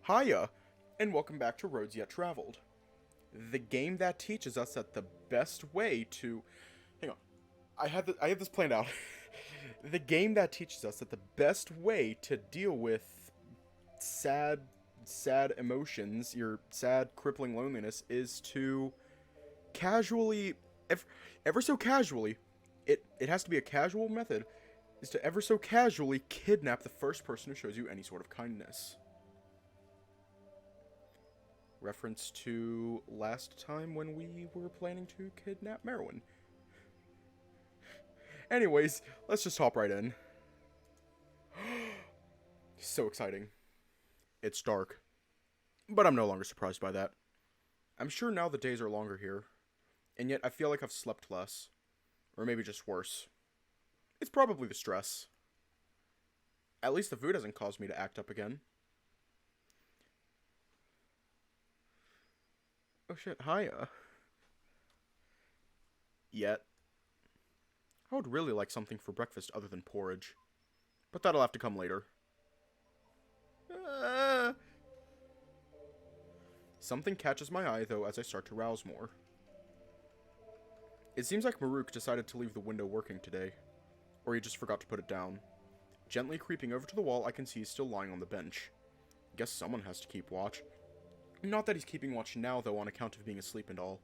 Hiya, and welcome back to Roads Yet Traveled. The game that teaches us that the best way to... Hang on. I have this planned out. The game that teaches us that the best way to deal with sad emotions, your sad, crippling loneliness, is to casually, ever so casually, it has to be a casual method, is to ever so casually kidnap the first person who shows you any sort of kindness. Reference to last time when we were planning to kidnap Merwin. Anyways, let's just hop right in. So exciting. It's dark. But I'm no longer surprised by that. I'm sure now the days are longer here. And yet I feel like I've slept less. Or maybe just worse. It's probably the stress. At least the food hasn't caused me to act up again. Oh shit, hiya. Yet. I would really like something for breakfast other than porridge. But that'll have to come later. Something catches my eye, though, as I start to rouse more. It seems like Maruk decided to leave the window working today. Or he just forgot to put it down. Gently creeping over to the wall, I can see he's still lying on the bench. Guess someone has to keep watch. Not that he's keeping watch now, though, on account of being asleep and all.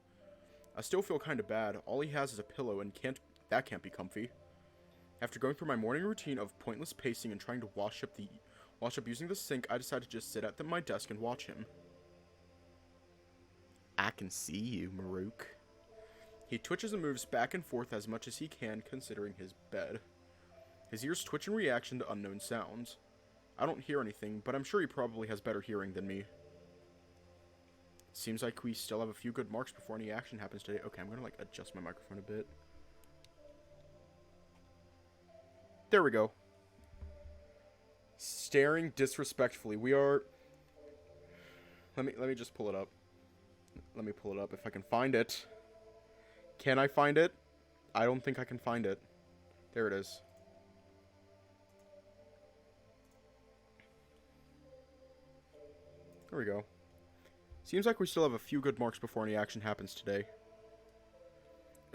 I still feel kinda bad. All he has is a pillow, and that can't be comfy. After going through my morning routine of pointless pacing and trying to wash up using the sink, I decided to just sit at my desk and watch him. I can see you, Maruk. He twitches and moves back and forth as much as he can, considering his bed. His ears twitch in reaction to unknown sounds. I don't hear anything, but I'm sure he probably has better hearing than me. Seems like we still have a few good marks before any action happens today. Okay, I'm gonna, adjust my microphone a bit. There we go. Staring disrespectfully. We are... Let me just pull it up. Let me pull it up if I can find it. Can I find it? I don't think I can find it. There it is. There we go. Seems like we still have a few good marks before any action happens today.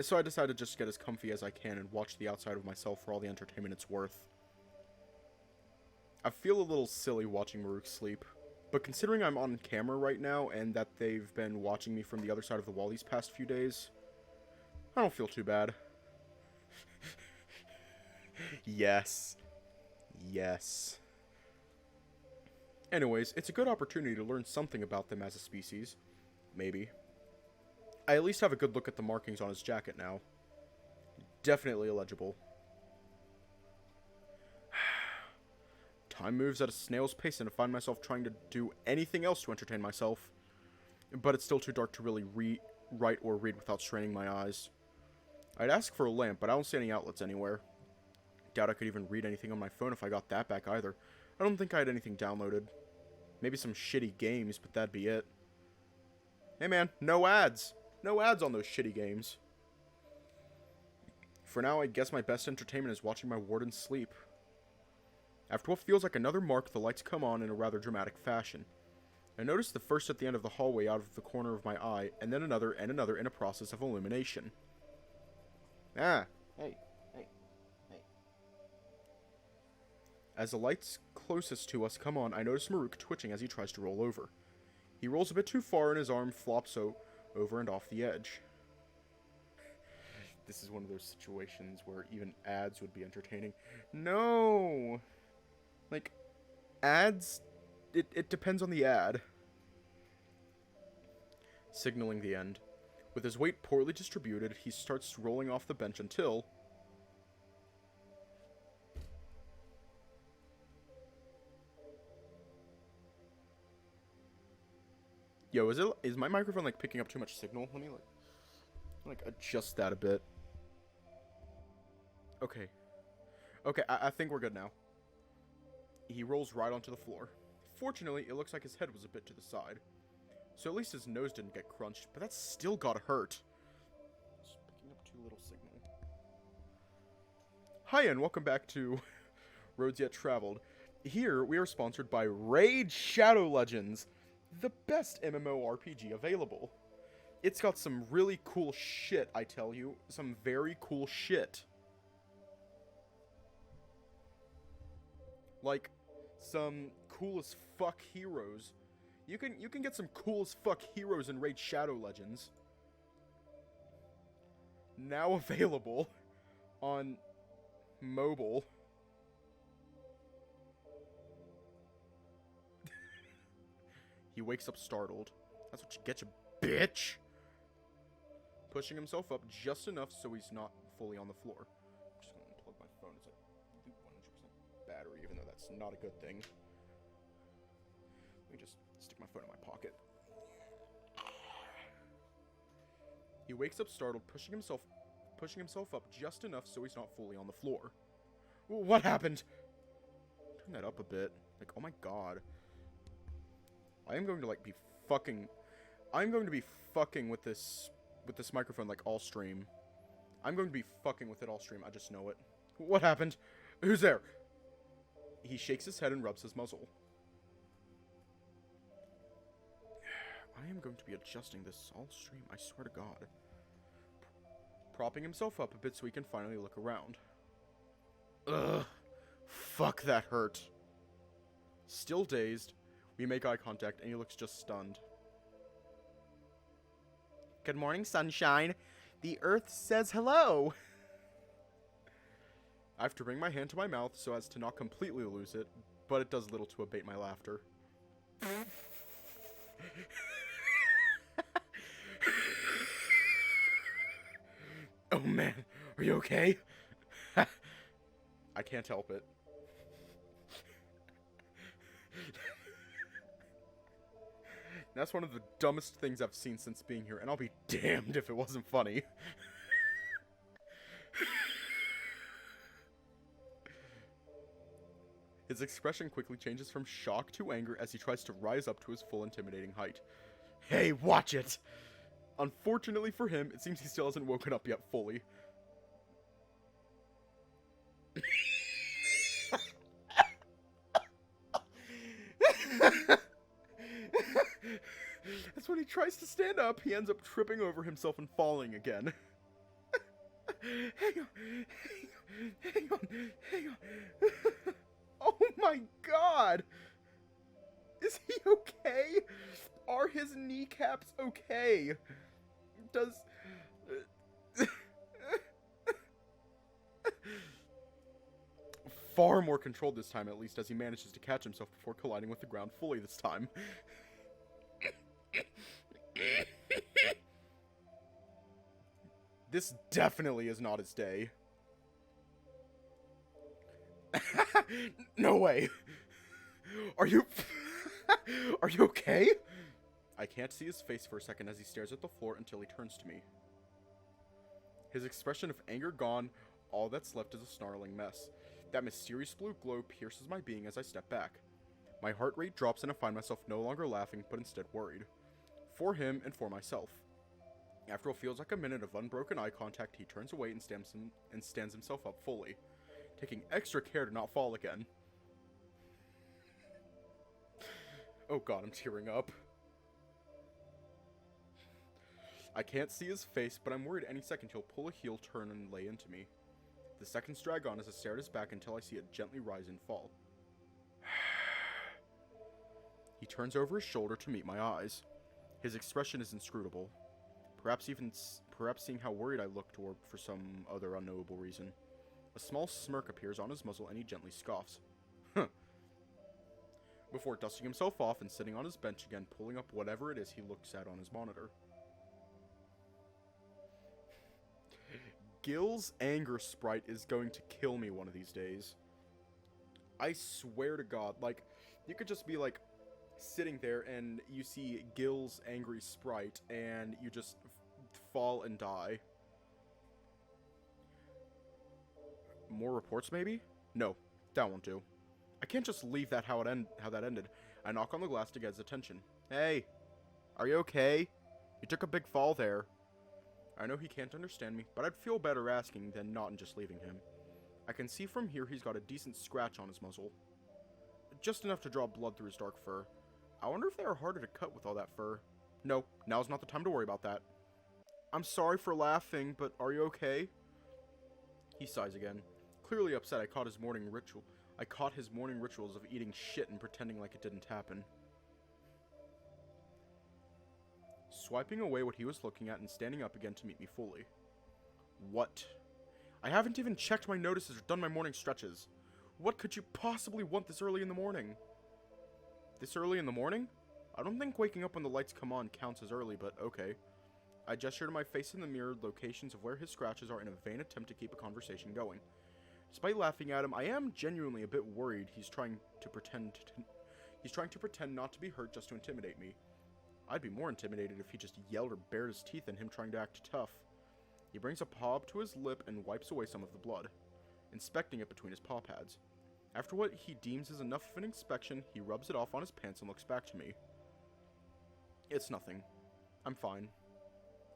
So I decided just to get as comfy as I can and watch the outside of myself for all the entertainment it's worth. I feel a little silly watching Maruk sleep, but considering I'm on camera right now and that they've been watching me from the other side of the wall these past few days, I don't feel too bad. Yes. Yes. Anyways, it's a good opportunity to learn something about them as a species. Maybe. I at least have a good look at the markings on his jacket now. Definitely illegible. Time moves at a snail's pace, and I find myself trying to do anything else to entertain myself. But it's still too dark to really write or read without straining my eyes. I'd ask for a lamp, but I don't see any outlets anywhere. Doubt I could even read anything on my phone if I got that back either. I don't think I had anything downloaded. Maybe some shitty games, but that'd be it. Hey man, no ads! No ads on those shitty games. For now, I guess my best entertainment is watching my warden sleep. After what feels like another mark, the lights come on in a rather dramatic fashion. I notice the first at the end of the hallway out of the corner of my eye, and then another and another in a process of illumination. Ah, hey. As the lights closest to us come on, I notice Maruk twitching as he tries to roll over. He rolls a bit too far and his arm flops over and off the edge. This is one of those situations where even ads would be entertaining. No! Ads... It depends on the ad. Signaling the end. With his weight poorly distributed, he starts rolling off the bench until... Yo, is my microphone, picking up too much signal? Let me, adjust that a bit. Okay. Okay, I think we're good now. He rolls right onto the floor. Fortunately, it looks like his head was a bit to the side. So at least his nose didn't get crunched, but that still gotta hurt. Just picking up too little signal. Hi, and welcome back to Roads Yet Traveled. Here, we are sponsored by Raid Shadow Legends, the best MMORPG available. It's got some really cool shit, I tell you. Some very cool shit. Like, some cool as fuck heroes. You can get some cool as fuck heroes in Raid Shadow Legends. Now available on mobile. He wakes up startled. That's what you get, you bitch! Pushing himself up just enough so he's not fully on the floor. I'm just gonna unplug my phone. It's like 100% battery, even though that's not a good thing. Let me just stick my phone in my pocket. He wakes up startled, pushing himself up just enough so he's not fully on the floor. What happened? Turn that up a bit. Like, oh my god. I am going to like be fucking. I'm going to be fucking with this microphone like all stream. I'm going to be fucking with it all stream. I just know it. What happened? Who's there? He shakes his head and rubs his muzzle. I am going to be adjusting this all stream. I swear to God. Propping himself up a bit so he can finally look around. Ugh. Fuck, that hurt. Still dazed, we make eye contact and he looks just stunned. Good morning, sunshine. The earth says hello. I have to bring my hand to my mouth so as to not completely lose it, but it does little to abate my laughter. Oh man, are you okay? I can't help it. That's one of the dumbest things I've seen since being here, and I'll be damned if it wasn't funny. His expression quickly changes from shock to anger as he tries to rise up to his full intimidating height. Hey, watch it! Unfortunately for him, it seems he still hasn't woken up yet fully. That's when he tries to stand up, he ends up tripping over himself and falling again. Hang on. Oh my god! Is he okay? Are his kneecaps okay? Does... Far more controlled this time, at least, as he manages to catch himself before colliding with the ground fully this time. This definitely is not his day. No way. Are you okay? I can't see his face for a second as he stares at the floor until he turns to me. His expression of anger gone, all that's left is a snarling mess. That mysterious blue glow pierces my being as I step back. My heart rate drops and I find myself no longer laughing, but instead worried. For him and for myself. After what feels like a minute of unbroken eye contact, he turns away and stands himself up fully, taking extra care to not fall again. Oh god, I'm tearing up. I can't see his face, but I'm worried any second he'll pull a heel turn and lay into me. The seconds drag on as I stare at his back until I see it gently rise and fall. He turns over his shoulder to meet my eyes. His expression is inscrutable. Perhaps seeing how worried I looked or for some other unknowable reason. A small smirk appears on his muzzle and he gently scoffs. Huh. Before dusting himself off and sitting on his bench again, pulling up whatever it is he looks at on his monitor. Gil's anger sprite is going to kill me one of these days. I swear to God, like, you could just be like, sitting there and you see Gil's angry sprite and you just fall and die. More reports maybe? No, that won't do. I can't just leave that how that ended. I knock on the glass to get his attention. Hey, are you okay? You took a big fall there. I know he can't understand me, but I'd feel better asking than not and just leaving him. I can see from here he's got a decent scratch on his muzzle. just enough to draw blood through his dark fur. I wonder if they are harder to cut with all that fur. No, now's not the time to worry about that. I'm sorry for laughing, but are you okay? He sighs again. Clearly upset I caught his morning rituals of eating shit and pretending like it didn't happen. Swiping away what he was looking at and standing up again to meet me fully. What? I haven't even checked my notices or done my morning stretches. What could you possibly want this early in the morning? This early in the morning? I don't think waking up when the lights come on counts as early, but okay. I gesture to my face in the mirror locations of where his scratches are in a vain attempt to keep a conversation going. Despite laughing at him, I am genuinely a bit worried he's trying to pretend not to be hurt just to intimidate me. I'd be more intimidated if he just yelled or bared his teeth in him trying to act tough. He brings a paw up to his lip and wipes away some of the blood, inspecting it between his paw pads. After what he deems is enough of an inspection, he rubs it off on his pants and looks back to me. It's nothing. I'm fine.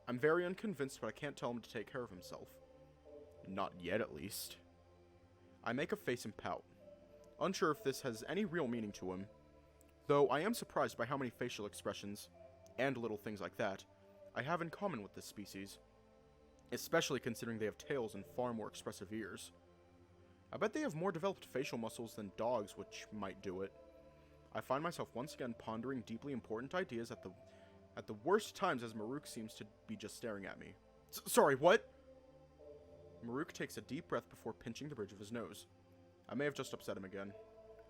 I'm very unconvinced, but I can't tell him to take care of himself. Not yet, at least. I make a face and pout, unsure if this has any real meaning to him, though I am surprised by how many facial expressions, and little things like that, I have in common with this species, especially considering they have tails and far more expressive ears. I bet they have more developed facial muscles than dogs, which might do it. I find myself once again pondering deeply important ideas at the worst times as Maruk seems to be just staring at me. Sorry, what? Maruk takes a deep breath before pinching the bridge of his nose. I may have just upset him again,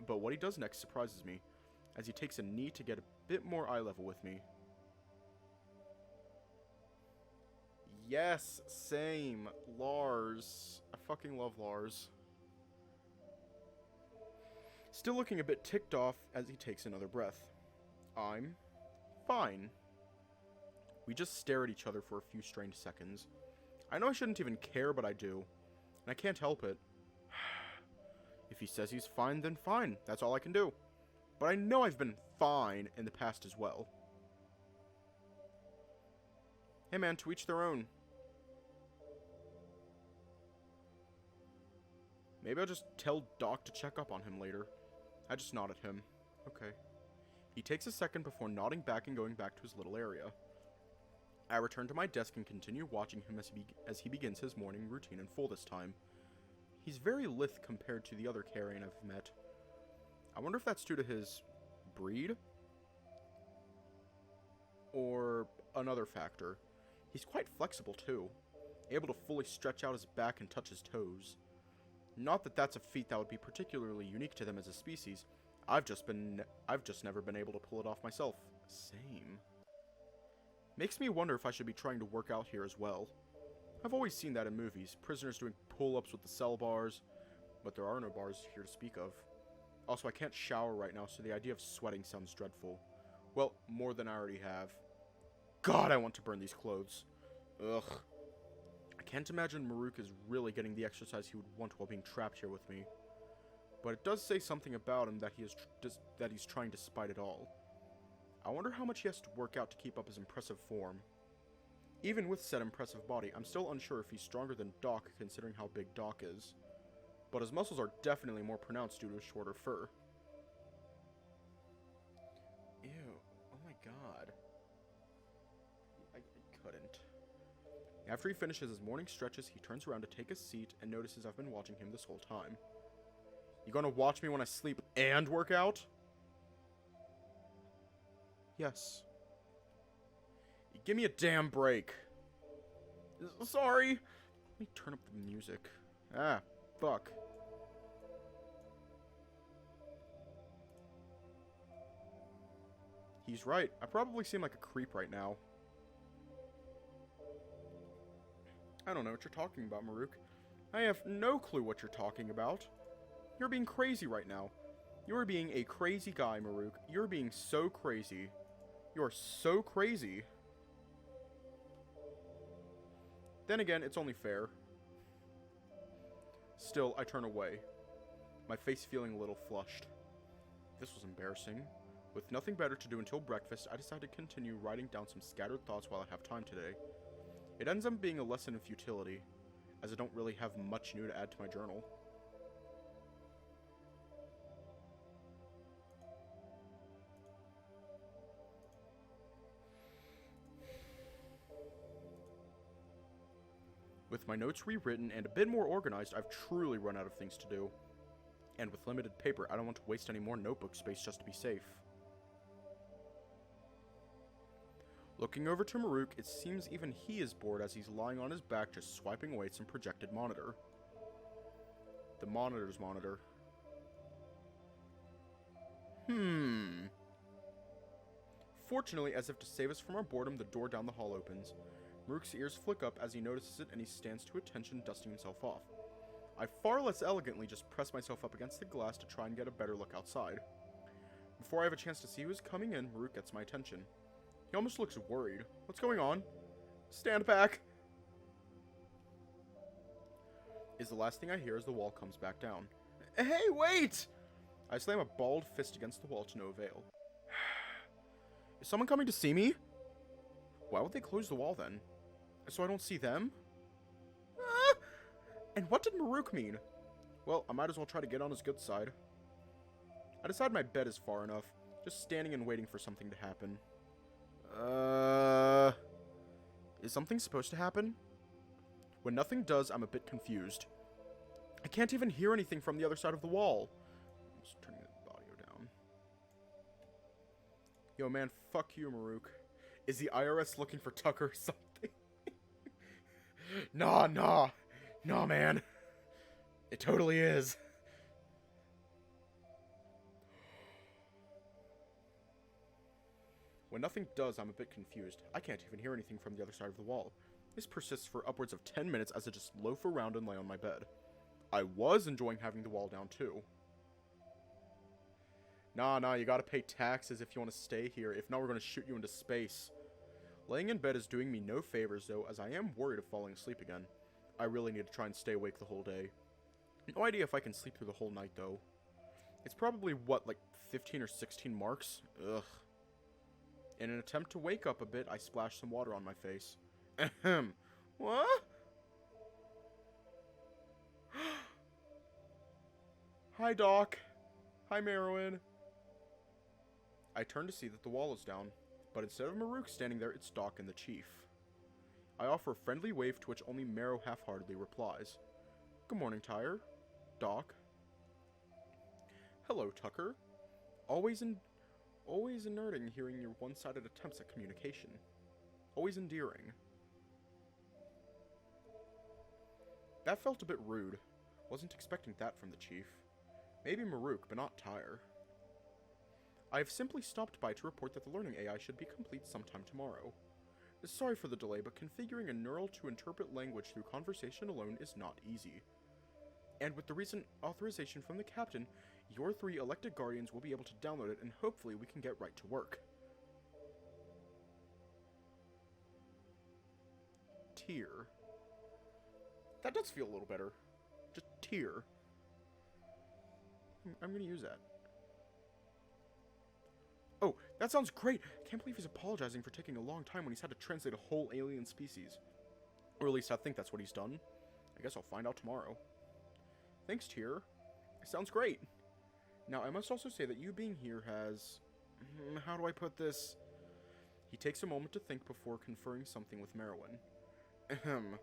but what he does next surprises me, as he takes a knee to get a bit more eye level with me. Yes, same. Lars. I fucking love Lars. Still looking a bit ticked off as he takes another breath. I'm fine. We just stare at each other for a few strained seconds. I know I shouldn't even care, but I do. And I can't help it. If he says he's fine, then fine. That's all I can do. But I know I've been fine in the past as well. Hey man, to each their own. Maybe I'll just tell Doc to check up on him later. I just nod at him. Okay. He takes a second before nodding back and going back to his little area. I return to my desk and continue watching him as he begins his morning routine in full this time. He's very lithe compared to the other carrion I've met. I wonder if that's due to his breed? Or another factor. He's quite flexible too, able to fully stretch out his back and touch his toes. Not that that's a feat that would be particularly unique to them as a species. I've just never been able to pull it off myself. Same. Makes me wonder if I should be trying to work out here as well. I've always seen that in movies, prisoners doing pull-ups with the cell bars, but there are no bars here to speak of. Also, I can't shower right now, so the idea of sweating sounds dreadful. Well, more than I already have. God, I want to burn these clothes. Ugh. I can't imagine Maruk is really getting the exercise he would want while being trapped here with me. But it does say something about him that he's trying despite it all. I wonder how much he has to work out to keep up his impressive form. Even with said impressive body, I'm still unsure if he's stronger than Doc considering how big Doc is. But his muscles are definitely more pronounced due to his shorter fur. Ew. Oh my god. I couldn't. After he finishes his morning stretches, he turns around to take a seat and notices I've been watching him this whole time. You gonna watch me when I sleep and work out? Yes. Give me a damn break. Sorry. Let me turn up the music. Ah, fuck. He's right. I probably seem like a creep right now. I don't know what you're talking about, Maruk. I have no clue what you're talking about. You're being crazy right now. You're being a crazy guy, Maruk. You're being so crazy. You're so crazy. Then again, it's only fair. Still, I turn away, my face feeling a little flushed. This was embarrassing. With nothing better to do until breakfast, I decide to continue writing down some scattered thoughts while I have time today. It ends up being a lesson in futility, as I don't really have much new to add to my journal. With my notes rewritten and a bit more organized, I've truly run out of things to do. And with limited paper, I don't want to waste any more notebook space just to be safe. Looking over to Maruk, it seems even he is bored as he's lying on his back just swiping away at some projected monitor. The monitor's monitor. Fortunately, as if to save us from our boredom, the door down the hall opens. Maruk's ears flick up as he notices it and he stands to attention, dusting himself off. I far less elegantly just press myself up against the glass to try and get a better look outside. Before I have a chance to see who is coming in, Maruk gets my attention. He almost looks worried. What's going on? Stand back! Is the last thing I hear as the wall comes back down. Hey, wait! I slam a balled fist against the wall to no avail. Is someone coming to see me? Why would they close the wall then? So I don't see them? And what did Maruk mean? Well, I might as well try to get on his good side. I decide my bed is far enough, just standing and waiting for something to happen. Is something supposed to happen? When nothing does, I'm a bit confused. I can't even hear anything from the other side of the wall. I'm just turning the audio down. Yo, man, fuck you, Maruk. Is the IRS looking for Tucker or something? Nah, man. It totally is. When nothing does, I'm a bit confused. I can't even hear anything from the other side of the wall. This persists for upwards of 10 minutes as I just loaf around and lay on my bed. I was enjoying having the wall down too. Nah, you gotta pay taxes if you want to stay here. If not, we're gonna shoot you into space. Laying in bed is doing me no favors though, as I am worried of falling asleep again. I really need to try and stay awake the whole day. No idea if I can sleep through the whole night though. It's probably, what, like 15 or 16 marks? Ugh. In an attempt to wake up a bit, I splash some water on my face. Ahem. What? Hi, Doc. Hi, Merwin. I turn to see that the wall is down, but instead of Maruk standing there, it's Doc and the Chief. I offer a friendly wave to which only Marrow half-heartedly replies. Good morning, Tyre. Doc. Hello, Tucker. Always unnerving hearing your one-sided attempts at communication. Always endearing. That felt a bit rude. Wasn't expecting that from the Chief. Maybe Maruk, but not Tyre. I have simply stopped by to report that the learning AI should be complete sometime tomorrow. Sorry for the delay, but configuring a neural to interpret language through conversation alone is not easy. And with the recent authorization from the captain, your 3 elected guardians will be able to download it, and hopefully we can get right to work. Tier. That does feel a little better. Just tier. I'm gonna use that. Oh, that sounds great! Can't believe he's apologizing for taking a long time when he's had to translate a whole alien species. Or at least I think that's what he's done. I guess I'll find out tomorrow. Thanks, Tier. Sounds great. Now, I must also say that you being here has... how do I put this? He takes a moment to think before conferring something with Merwin. Ahem.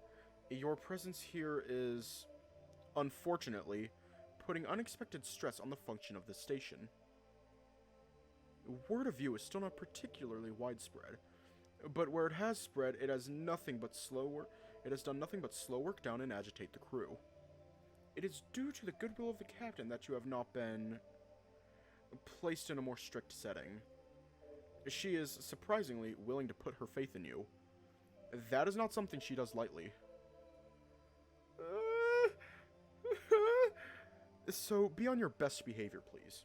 Your presence here is, unfortunately, putting unexpected stress on the function of the station. Word of you is still not particularly widespread, but where it has spread, it has done nothing but slow work down and agitate the crew. It is due to the goodwill of the captain that you have not been placed in a more strict setting. She is, surprisingly, willing to put her faith in you. That is not something she does lightly. So, be on your best behavior, please.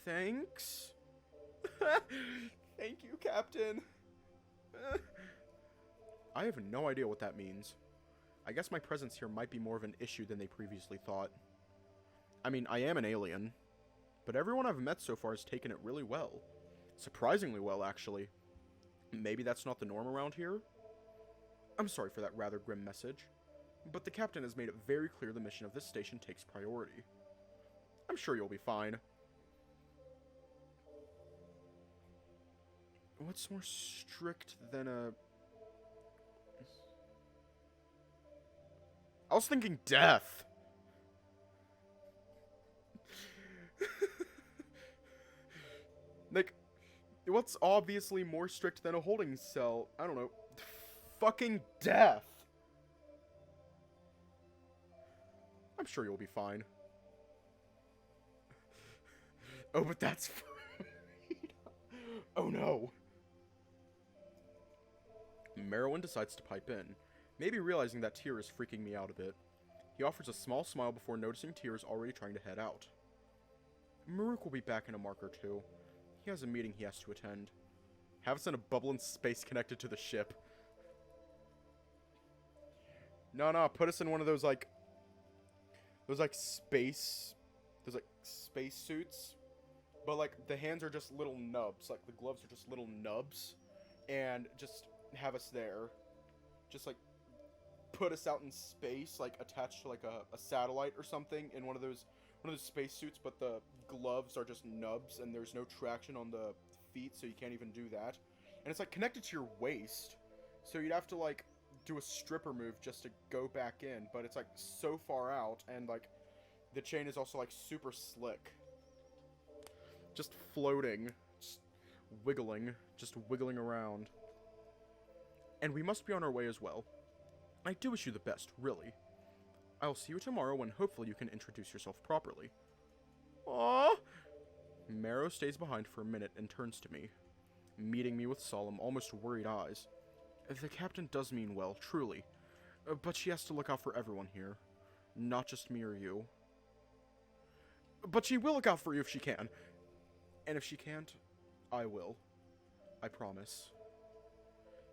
Thanks? Thank you, Captain. I have no idea what that means. I guess my presence here might be more of an issue than they previously thought. I mean, I am an alien, but everyone I've met so far has taken it really well. Surprisingly well, actually. Maybe that's not the norm around here? I'm sorry for that rather grim message, but the captain has made it very clear the mission of this station takes priority. I'm sure you'll be fine. What's more strict than a... I was thinking death. Like, what's obviously more strict than a holding cell? I don't know. Fucking death. I'm sure you'll be fine. Oh, but that's oh no. Merwin decides to pipe in, maybe realizing that Tyr is freaking me out a bit. He offers a small smile before noticing Tyr is already trying to head out. Maruk will be back in a mark or two. He has a meeting he has to attend. Have us in a bubble in space connected to the ship. No, put us in one of those space suits. But, like, the hands are just little nubs. Like, the gloves are just little nubs. And just have us there. Just, like, put us out in space, like, attached to, like, a satellite or something in one of those space suits, but the gloves are just nubs, and there's no traction on the feet, so you can't even do that. And it's, like, connected to your waist. So you'd have to, like, do a stripper move just to go back in. But it's, like, so far out, and, like, the chain is also, like, super slick. Just floating, just wiggling around. And we must be on our way as well. I do wish you the best, really. I'll see you tomorrow when hopefully you can introduce yourself properly. Aww! Marrow stays behind for a minute and turns to me, meeting me with solemn, almost worried eyes. The captain does mean well, truly. But she has to look out for everyone here. Not just me or you. But she will look out for you if she can. And if she can't, I will. I promise.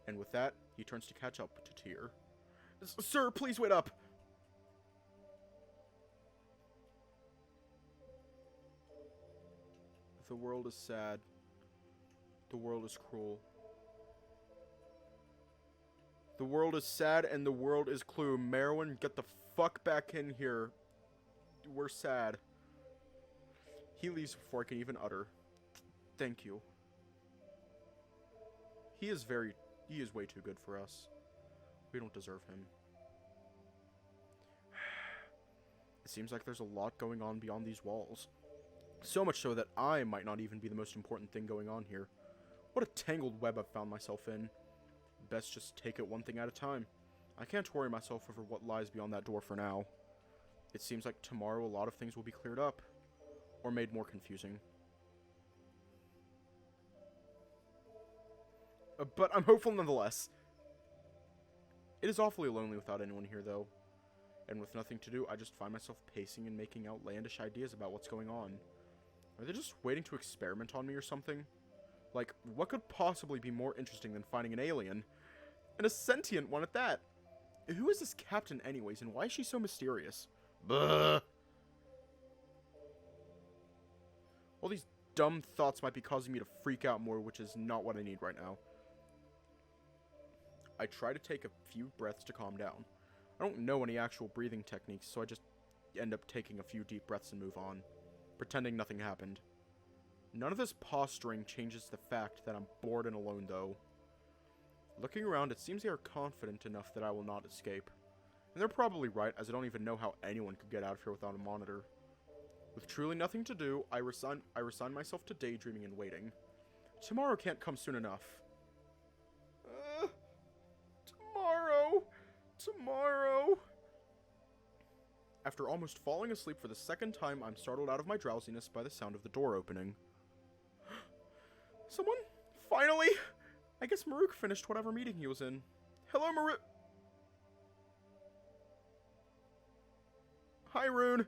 And with that, he turns to catch up to Tyr. Sir, please wait up! The world is sad. The world is cruel. The world is sad and the world is cruel. Merwin, get the fuck back in here. We're sad. He leaves before I can even utter. Thank you. He is way too good for us. We don't deserve him. It seems like there's a lot going on beyond these walls. So much so that I might not even be the most important thing going on here. What a tangled web I've found myself in. Best just take it one thing at a time. I can't worry myself over what lies beyond that door for now. It seems like tomorrow a lot of things will be cleared up. Or made more confusing. But I'm hopeful nonetheless. It is awfully lonely without anyone here, though. And with nothing to do, I just find myself pacing and making outlandish ideas about what's going on. Are they just waiting to experiment on me or something? Like, what could possibly be more interesting than finding an alien? And a sentient one at that! Who is this captain anyways, and why is she so mysterious? Buh! All these dumb thoughts might be causing me to freak out more, which is not what I need right now. I try to take a few breaths to calm down. I don't know any actual breathing techniques, so I just end up taking a few deep breaths and move on, pretending nothing happened. None of this posturing changes the fact that I'm bored and alone, though. Looking around, it seems they are confident enough that I will not escape. And they're probably right, as I don't even know how anyone could get out of here without a monitor. With truly nothing to do, I resign myself to daydreaming and waiting. Tomorrow can't come soon enough. Tomorrow. After almost falling asleep for the second time, I'm startled out of my drowsiness by the sound of the door opening. Someone? Finally! I guess Maruk finished whatever meeting he was in. Hello, Maruk. Hi, Rune.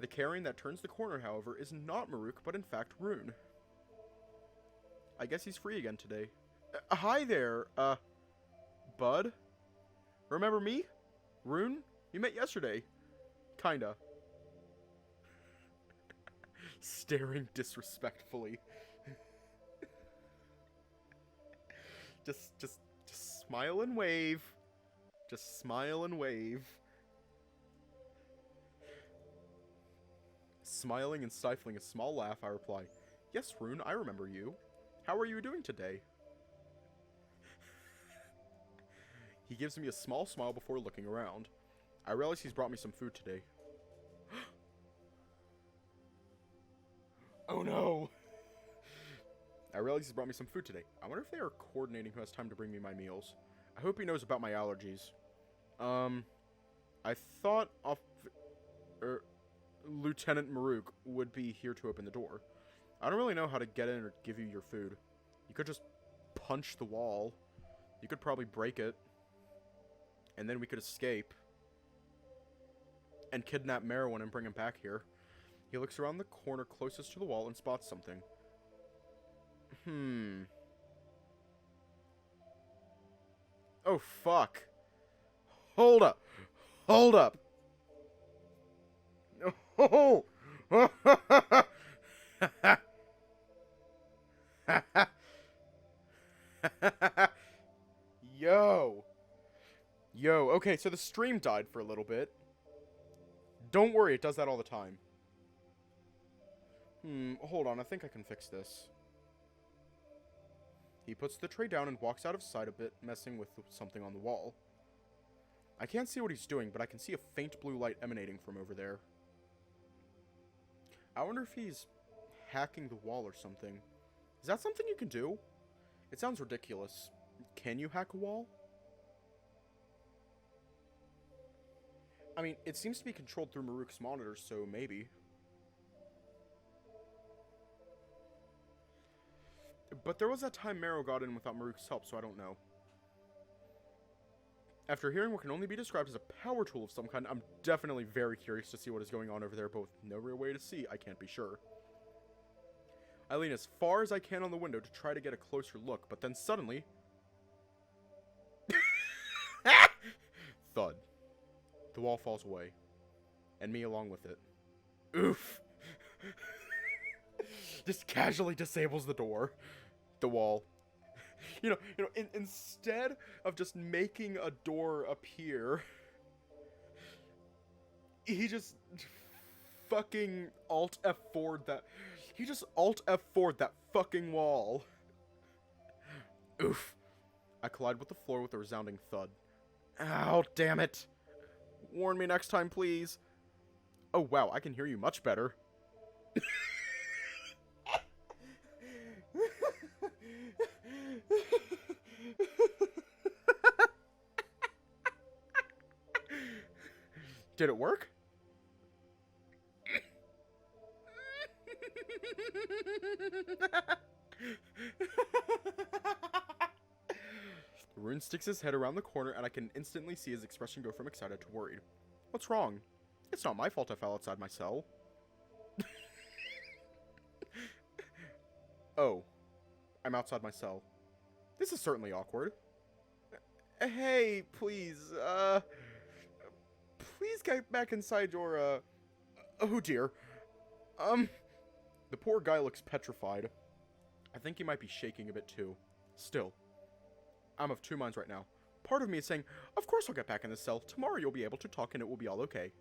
The carrion that turns the corner, however, is not Maruk, but in fact Rune. I guess he's free again today. Hi there, Bud? Remember me? Rune? We met yesterday. Kinda. Staring disrespectfully. Just smile and wave. Just smile and wave. Smiling and stifling a small laugh, I reply, Yes, Rune, I remember you. How are you doing today? He gives me a small smile before looking around. I realize he's brought me some food today. Oh no! I realize he's brought me some food today. I wonder if they are coordinating who has time to bring me my meals. I hope he knows about my allergies. I thought Lieutenant Maruk would be here to open the door. I don't really know how to get in or give you your food. You could just punch the wall. You could probably break it. And then we could escape. And kidnap Merowyn and bring him back here. He looks around the corner closest to the wall and spots something. Oh, fuck. Hold up. Hold up. Oh! Yo. Yo, okay, so the stream died for a little bit. Don't worry, it does that all the time. Hold on, I think I can fix this. He puts the tray down and walks out of sight a bit, messing with something on the wall. I can't see what he's doing, but I can see a faint blue light emanating from over there. I wonder if he's hacking the wall or something. Is that something you can do? It sounds ridiculous. Can you hack a wall? I mean, it seems to be controlled through Maruk's monitor, so maybe. But there was that time Marrow got in without Maruk's help, so I don't know. After hearing what can only be described as a power tool of some kind, I'm definitely very curious to see what is going on over there, but with no real way to see, I can't be sure. I lean as far as I can on the window to try to get a closer look, but then suddenly... Thud. The wall falls away. And me along with it. Oof! Just casually disables the door. The wall. You know, instead of just making a door appear, he just fucking Alt F4'd that. He just Alt F4'd that fucking wall. Oof. I collide with the floor with a resounding thud. Ow, damn it. Warn me next time, please. Oh, wow, I can hear you much better. Did it work? Rune sticks his head around the corner, and I can instantly see his expression go from excited to worried. What's wrong? It's not my fault I fell outside my cell. Oh. I'm outside my cell. This is certainly awkward. Hey, please, please get back inside your, oh dear. The poor guy looks petrified. I think he might be shaking a bit too. Still. I'm of two minds right now. Part of me is saying, of course I'll get back in the cell. Tomorrow you'll be able to talk and it will be all okay.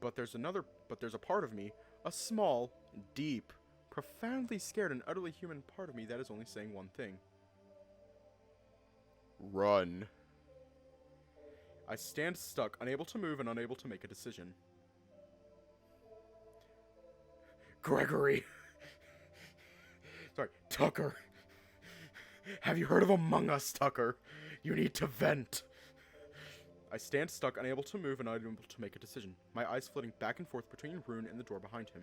But there's a part of me, a small, deep, profoundly scared and utterly human part of me that is only saying one thing. Run. I stand stuck, unable to move and unable to make a decision. Gregory. Sorry, Tucker. Have you heard of Among Us, Tucker? You need to vent. I stand stuck, unable to move and unable to make a decision, my eyes flitting back and forth between Rune and the door behind him.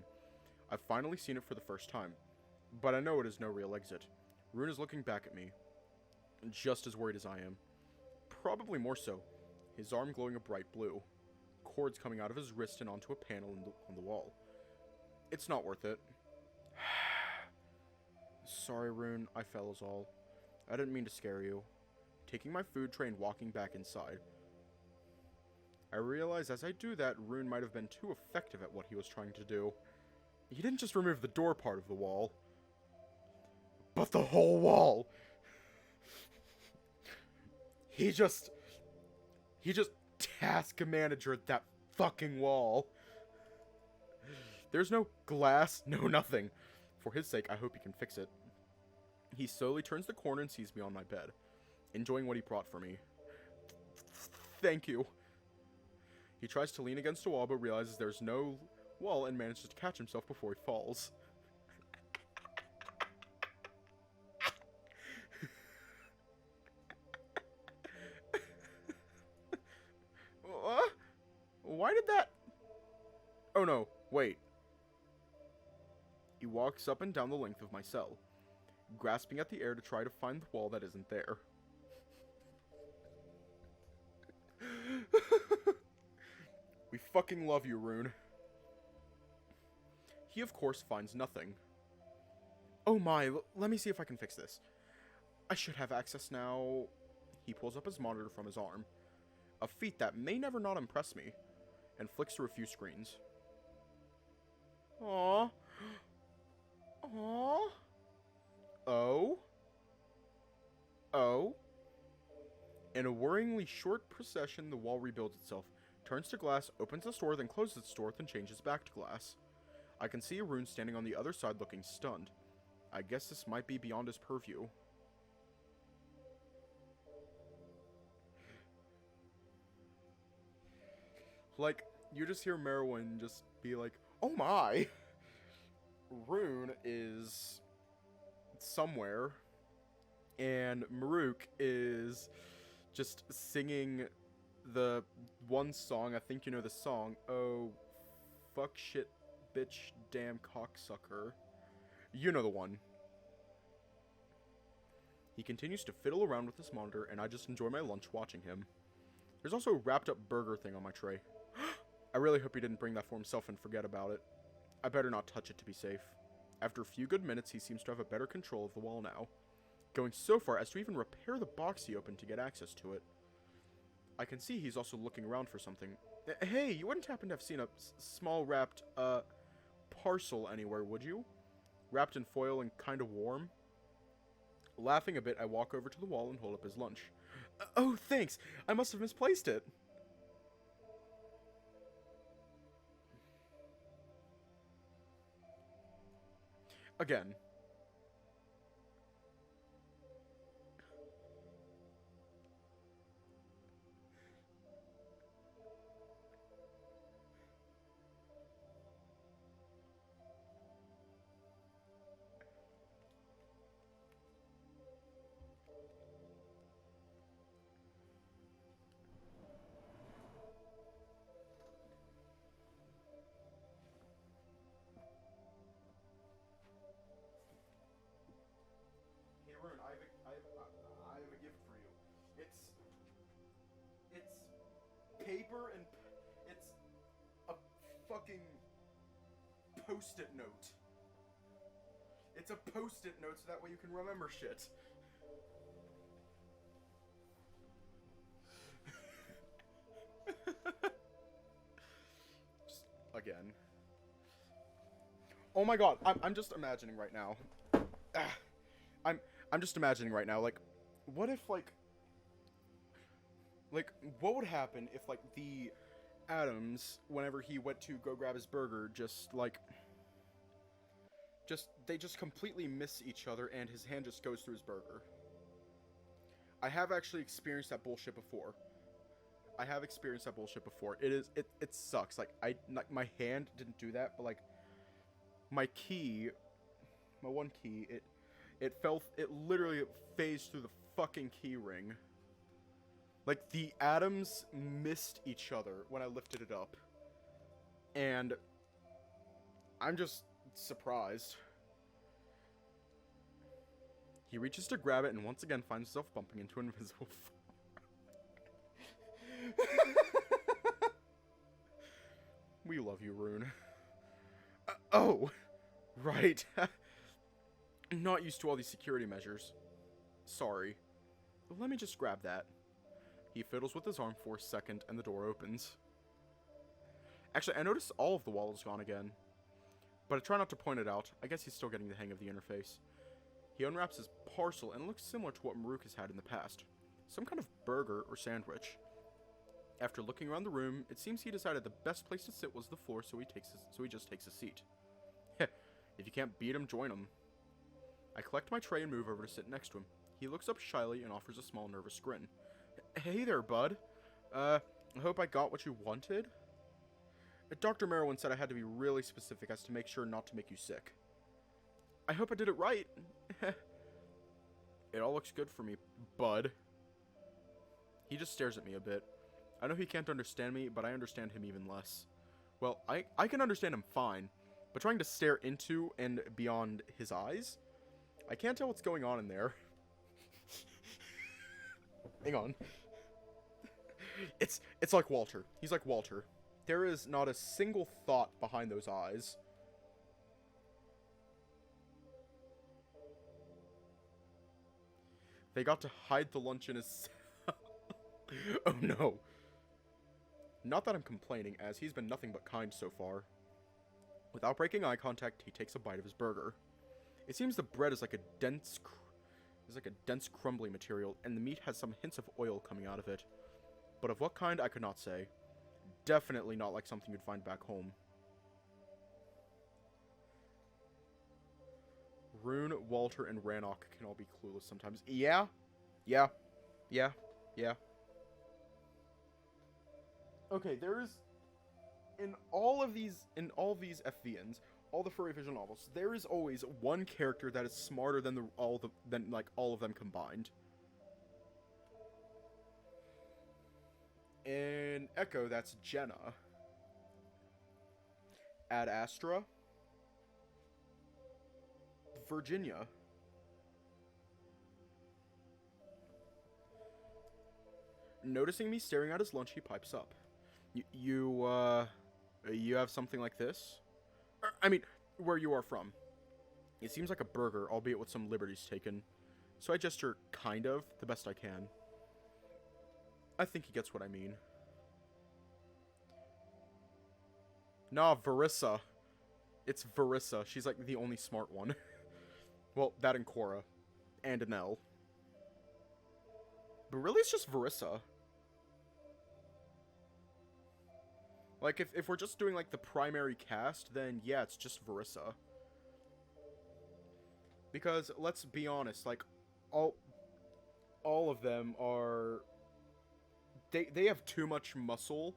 I've finally seen it for the first time, but I know it is no real exit. Rune is looking back at me, just as worried as I am. Probably more so, his arm glowing a bright blue, cords coming out of his wrist and onto a panel on the wall. It's not worth it. Sorry, Rune, I fell is all. I didn't mean to scare you. Taking my food tray and walking back inside. I realize as I do that, Rune might have been too effective at what he was trying to do. He didn't just remove the door part of the wall, but the whole wall. He just task managered that fucking wall. There's no glass, no nothing. For his sake, I hope he can fix it. He slowly turns the corner and sees me on my bed, enjoying what he brought for me. Thank you. He tries to lean against a wall, but realizes there's no wall and manages to catch himself before he falls. Why did that... Oh no, wait. He walks up and down the length of my cell, grasping at the air to try to find the wall that isn't there. We fucking love you, Rune. He, of course, finds nothing. Oh my, let me see if I can fix this. I should have access now. He pulls up his monitor from his arm, a feat that may never not impress me, and flicks through a few screens. Aww. Aww. Oh. Oh. In a worryingly short procession, the wall rebuilds itself, turns to glass, opens the door, then closes the door, then changes back to glass. I can see Rune standing on the other side looking stunned. I guess this might be beyond his purview. Like, you just hear Merwin just be like, oh my! Rune is somewhere, and Maruk is just singing the one song. I think you know the song. Oh, fuck, shit, bitch, damn cocksucker. You know the one. He continues to fiddle around with his monitor, and I just enjoy my lunch watching him. There's also a wrapped up burger thing on my tray. I really hope he didn't bring that for himself and forget about it. I better not touch it to be safe. After a few good minutes, he seems to have a better control of the wall now, going so far as to even repair the box he opened to get access to it. I can see he's also looking around for something. Hey, you wouldn't happen to have seen a small wrapped, parcel anywhere, would you? Wrapped in foil and kind of warm? Laughing a bit, I walk over to the wall and hold up his lunch. Oh, thanks! I must have misplaced it! Again. I have a gift for you. It's paper and it's a fucking post-it note. It's a post-it note so that way you can remember shit. Just again. Oh my god, I'm just imagining right now. I'm just imagining right now, like, what if, like, what would happen if, like, the Adams, whenever he went to go grab his burger, they just completely miss each other and his hand just goes through his burger. I have actually experienced that bullshit before. It sucks. Like, my hand didn't do that, but, like, my one key, it literally phased through the fucking key ring. Like, the atoms missed each other when I lifted it up. And I'm just surprised. He reaches to grab it and once again finds himself bumping into an invisible We love you, Rune. Oh, right. Not used to all these security measures. Sorry. Let me just grab that. He fiddles with his arm for a second, and the door opens. Actually, I notice all of the wall is gone again. But I try not to point it out. I guess he's still getting the hang of the interface. He unwraps his parcel, and it looks similar to what Maruk has had in the past. Some kind of burger or sandwich. After looking around the room, it seems he decided the best place to sit was the floor, so he just takes a seat. Heh, if you can't beat him, join him. I collect my tray and move over to sit next to him. He looks up shyly and offers a small nervous grin. Hey there, bud. I hope I got what you wanted. Dr. Merwin said I had to be really specific as to make sure not to make you sick. I hope I did it right. It all looks good for me, bud. He just stares at me a bit. I know he can't understand me, but I understand him even less. Well, I can understand him fine, but trying to stare into and beyond his eyes, I can't tell what's going on in there. Hang on. It's like Walter. He's like Walter. There is not a single thought behind those eyes. They got to hide the lunch in his... Oh no. Not that I'm complaining, as he's been nothing but kind so far. Without breaking eye contact, he takes a bite of his burger. It seems the bread is like a dense crumbly material, and the meat has some hints of oil coming out of it. But of what kind, I could not say. Definitely not like something you'd find back home. Rune, Walter, and Rannoch can all be clueless sometimes. Yeah. Okay, there is... In all of these FVNs, all the Furry visual novels, there is always one character that is smarter than all of them combined. In Echo, that's Jenna. Ad Astra, Virginia. Noticing me staring at his lunch, he pipes up. You have something like this? I mean, where you are from. It seems like a burger, albeit with some liberties taken. So I gesture, kind of, the best I can. I think he gets what I mean. Nah, Verissa. It's Verissa. She's like the only smart one. Well, that and Cora. And Anel. But really it's just Verissa. Like, if we're just doing, like, the primary cast, then, yeah, it's just Verissa. Because, let's be honest, like, all of them are... They have too much muscle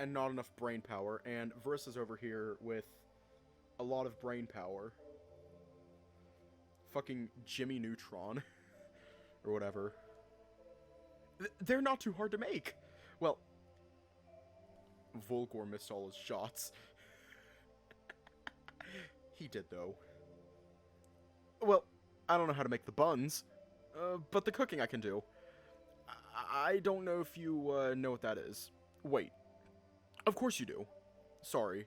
and not enough brain power, and Verissa's over here with a lot of brain power. Fucking Jimmy Neutron. Or whatever. They're not too hard to make! Well... Volgor missed all his shots. He did, though. Well, I don't know how to make the buns, but the cooking I can do. I don't know if you know what that is. Wait. Of course you do. Sorry.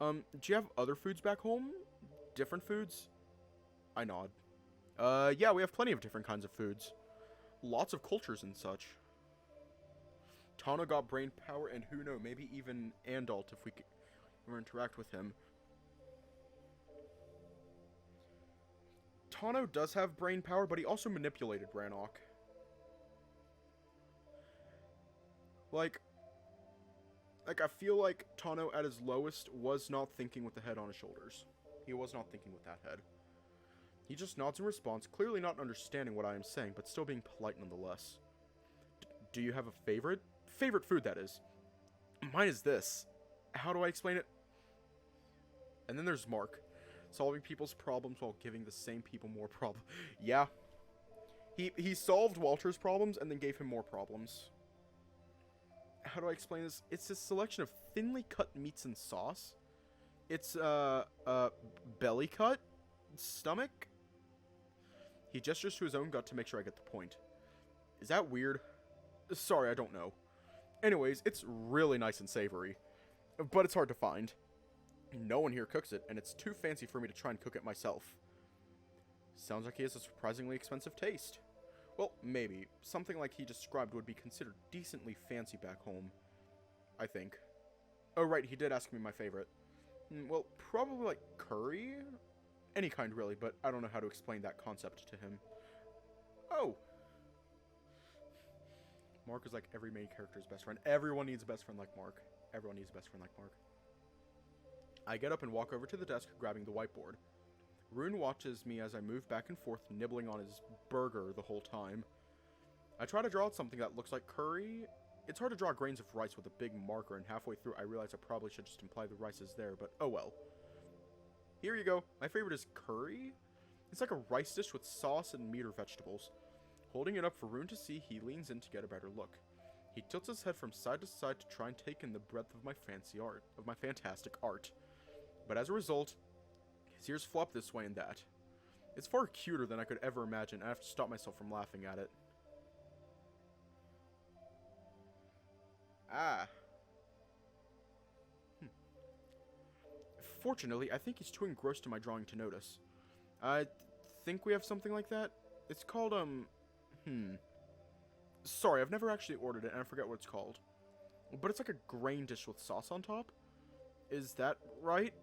Do you have other foods back home? Different foods? I nod. Yeah, we have plenty of different kinds of foods. Lots of cultures and such. Tana got brain power, and who knows, maybe even Andalt if we could ever interact with him. Tano does have brain power, but he also manipulated Rannoch. Like, I feel like Tano at his lowest was not thinking with the head on his shoulders. He was not thinking with that head. He just nods in response, clearly not understanding what I am saying, but still being polite nonetheless. Do you have a favorite? Favorite food, that is. Mine is this. How do I explain it? And then there's Mark. Solving people's problems while giving the same people more problems. Yeah. He solved Walter's problems and then gave him more problems. How do I explain this? It's a selection of thinly cut meats and sauce. It's, belly cut? Stomach? He gestures to his own gut to make sure I get the point. Is that weird? Sorry, I don't know. Anyways, it's really nice and savory. But it's hard to find. No one here cooks it, and it's too fancy for me to try and cook it myself. Sounds like he has a surprisingly expensive taste. Well, maybe. Something like he described would be considered decently fancy back home. I think. Oh, right, he did ask me my favorite. Well, probably like curry? Any kind, really, but I don't know how to explain that concept to him. Oh! Mark is like every main character's best friend. Everyone needs a best friend like Mark. Everyone needs a best friend like Mark. I get up and walk over to the desk, grabbing the whiteboard. Rune watches me as I move back and forth, nibbling on his burger the whole time. I try to draw out something that looks like curry, It's hard to draw grains of rice with a big marker, and halfway through I realize I probably should just imply the rice is there, but oh well. Here you go. My favorite is curry. It's like a rice dish with sauce and meat or vegetables. Holding it up for Rune to see, he leans in to get a better look. He tilts his head from side to side to try and take in the breadth of my fantastic art. But as a result, his ears flop this way and that. It's far cuter than I could ever imagine, and I have to stop myself from laughing at it. Ah. Fortunately, I think he's too engrossed in my drawing to notice. I think we have something like that. It's called, Sorry, I've never actually ordered it, and I forget what it's called. But it's like a grain dish with sauce on top. Is that right?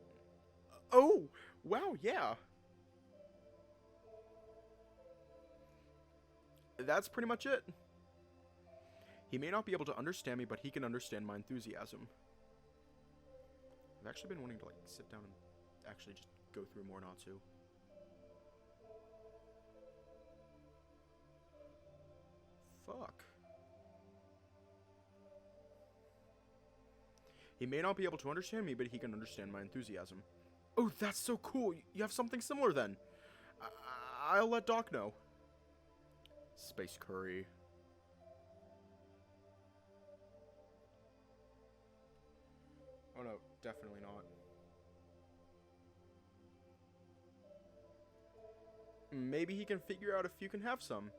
Oh! Wow, yeah! That's pretty much it. He may not be able to understand me, but he can understand my enthusiasm. I've actually been wanting to, like, sit down and actually just go through more Natsu. Fuck. He may not be able to understand me, but he can understand my enthusiasm. Oh, that's so cool. You have something similar then. I'll let Doc know. Space curry. Oh no, definitely not. Maybe he can figure out if you can have some.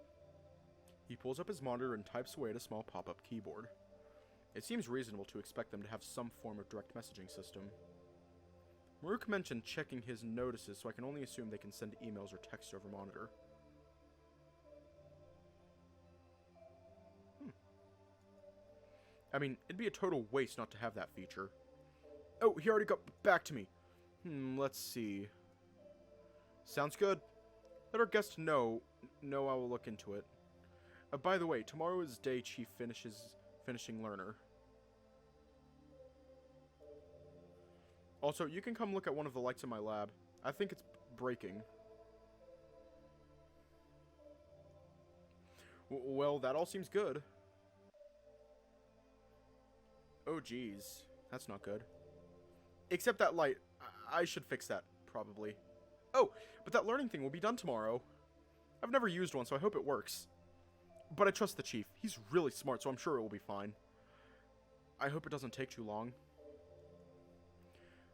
He pulls up his monitor and types away at a small pop-up keyboard. It seems reasonable to expect them to have some form of direct messaging system. Maruk mentioned checking his notices, so I can only assume they can send emails or text over monitor. I mean, it'd be a total waste not to have that feature. Oh, he already got back to me. Let's see. Sounds good. Let our guest know I will look into it. By the way, tomorrow is day Chief finishing learner. Also, you can come look at one of the lights in my lab. I think it's breaking. Well, that all seems good. Oh, geez. That's not good. Except that light. I should fix that, probably. Oh, but that learning thing will be done tomorrow. I've never used one, so I hope it works. But I trust the Chief. He's really smart, so I'm sure it will be fine. I hope it doesn't take too long.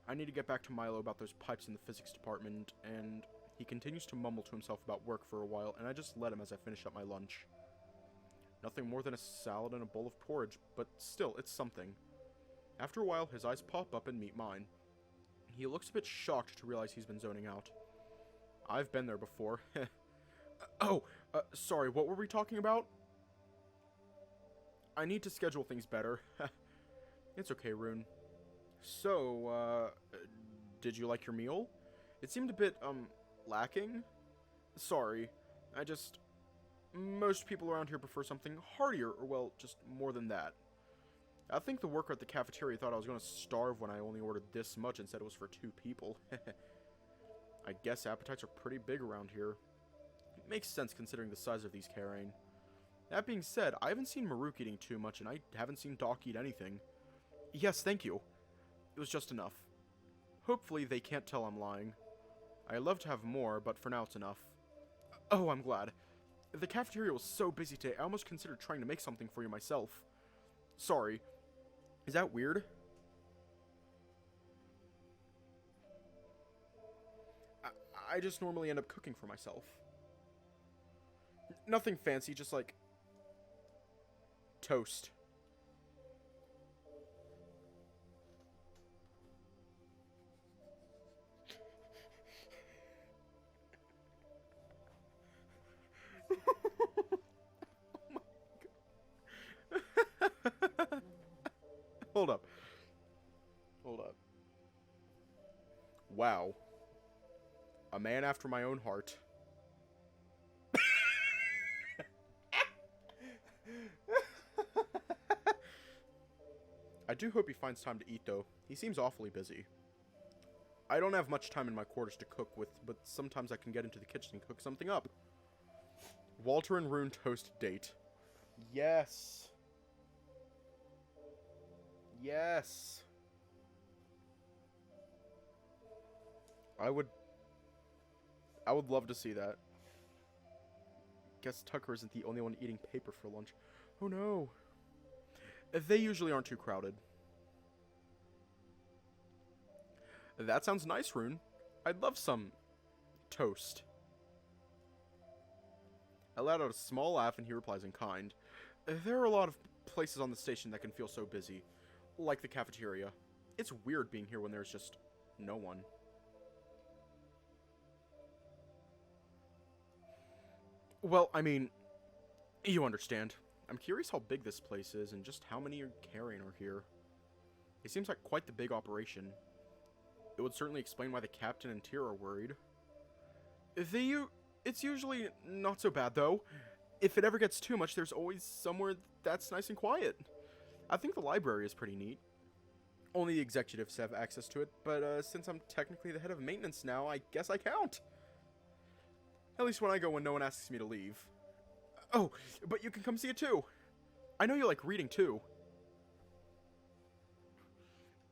I need to get back to Milo about those pipes in the physics department, and he continues to mumble to himself about work for a while, and I just let him as I finish up my lunch. Nothing more than a salad and a bowl of porridge, but still, it's something. After a while, his eyes pop up and meet mine. He looks a bit shocked to realize he's been zoning out. I've been there before. Sorry, what were we talking about? I need to schedule things better. It's okay, Rune. So, did you like your meal? It seemed a bit, lacking? Sorry, most people around here prefer something heartier, or well, just more than that. I think the worker at the cafeteria thought I was gonna starve when I only ordered this much and said it was for 2 people. I guess appetites are pretty big around here. It makes sense considering the size of these carrying. That being said, I haven't seen Maruk eating too much, and I haven't seen Doc eat anything. Yes, thank you. It was just enough. Hopefully they can't tell I'm lying. I'd love to have more, but for now it's enough. Oh, I'm glad. The cafeteria was so busy today, I almost considered trying to make something for you myself. Sorry. Is that weird? I just normally end up cooking for myself. Nothing fancy, just like toast. Hold up. Hold up. Wow. A man after my own heart. I do hope he finds time to eat, though. He seems awfully busy. I don't have much time in my quarters to cook with, but sometimes I can get into the kitchen and cook something up. Walter and Rune toast date. Yes. Yes. I would love to see that. Guess Tucker isn't the only one eating paper for lunch. Oh no. They usually aren't too crowded. That sounds nice, Rune. I'd love some toast. I let out a small laugh and he replies in kind. There are a lot of places on the station that can feel so busy, like the cafeteria. It's weird being here when there's just no one. Well, I mean, you understand. I'm curious how big this place is and just how many carrying are here. It seems like quite the big operation. It would certainly explain why the captain and Tyr are worried. It's usually not so bad, though. If it ever gets too much, there's always somewhere that's nice and quiet. I think the library is pretty neat. Only the executives have access to it, but since I'm technically the head of maintenance now, I guess I count. At least when I go when no one asks me to leave. Oh, but you can come see it too. I know you like reading too.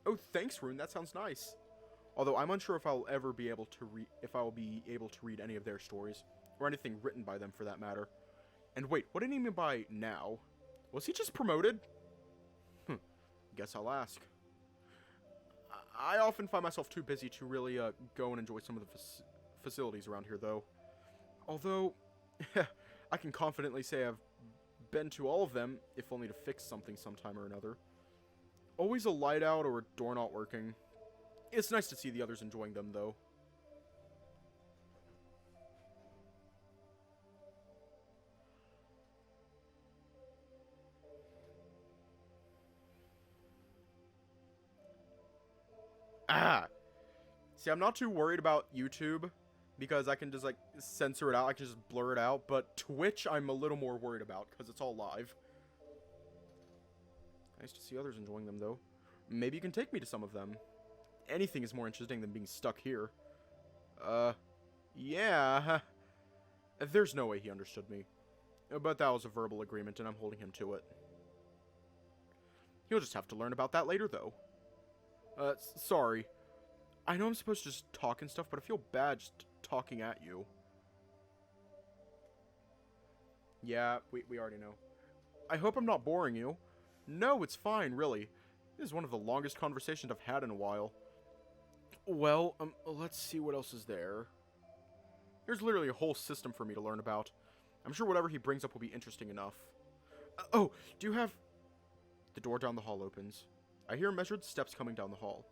Oh, thanks, Rune. That sounds nice. Although I'm unsure if I'll ever be able to read any of their stories, or anything written by them for that matter. And wait, what did he mean by now? Was he just promoted? Guess I'll ask. I often find myself too busy to really go and enjoy some of the facilities around here, though. Although, I can confidently say I've been to all of them, if only to fix something sometime or another. Always a light out or a door not working. It's nice to see the others enjoying them, though. Ah! See, I'm not too worried about YouTube, because I can just, like, censor it out. I can just blur it out. But Twitch, I'm a little more worried about, because it's all live. Nice to see others enjoying them, though. Maybe you can take me to some of them. Anything is more interesting than being stuck here. Yeah. There's no way he understood me. But that was a verbal agreement, and I'm holding him to it. He'll just have to learn about that later, though. Sorry. I know I'm supposed to just talk and stuff, but I feel bad just talking at you. Yeah, we already know. I hope I'm not boring you. No, it's fine, really. This is one of the longest conversations I've had in a while. Well, let's see what else is there. There's literally a whole system for me to learn about. I'm sure whatever he brings up will be interesting enough. Oh, do you have... The door down the hall opens. I hear measured steps coming down the hall.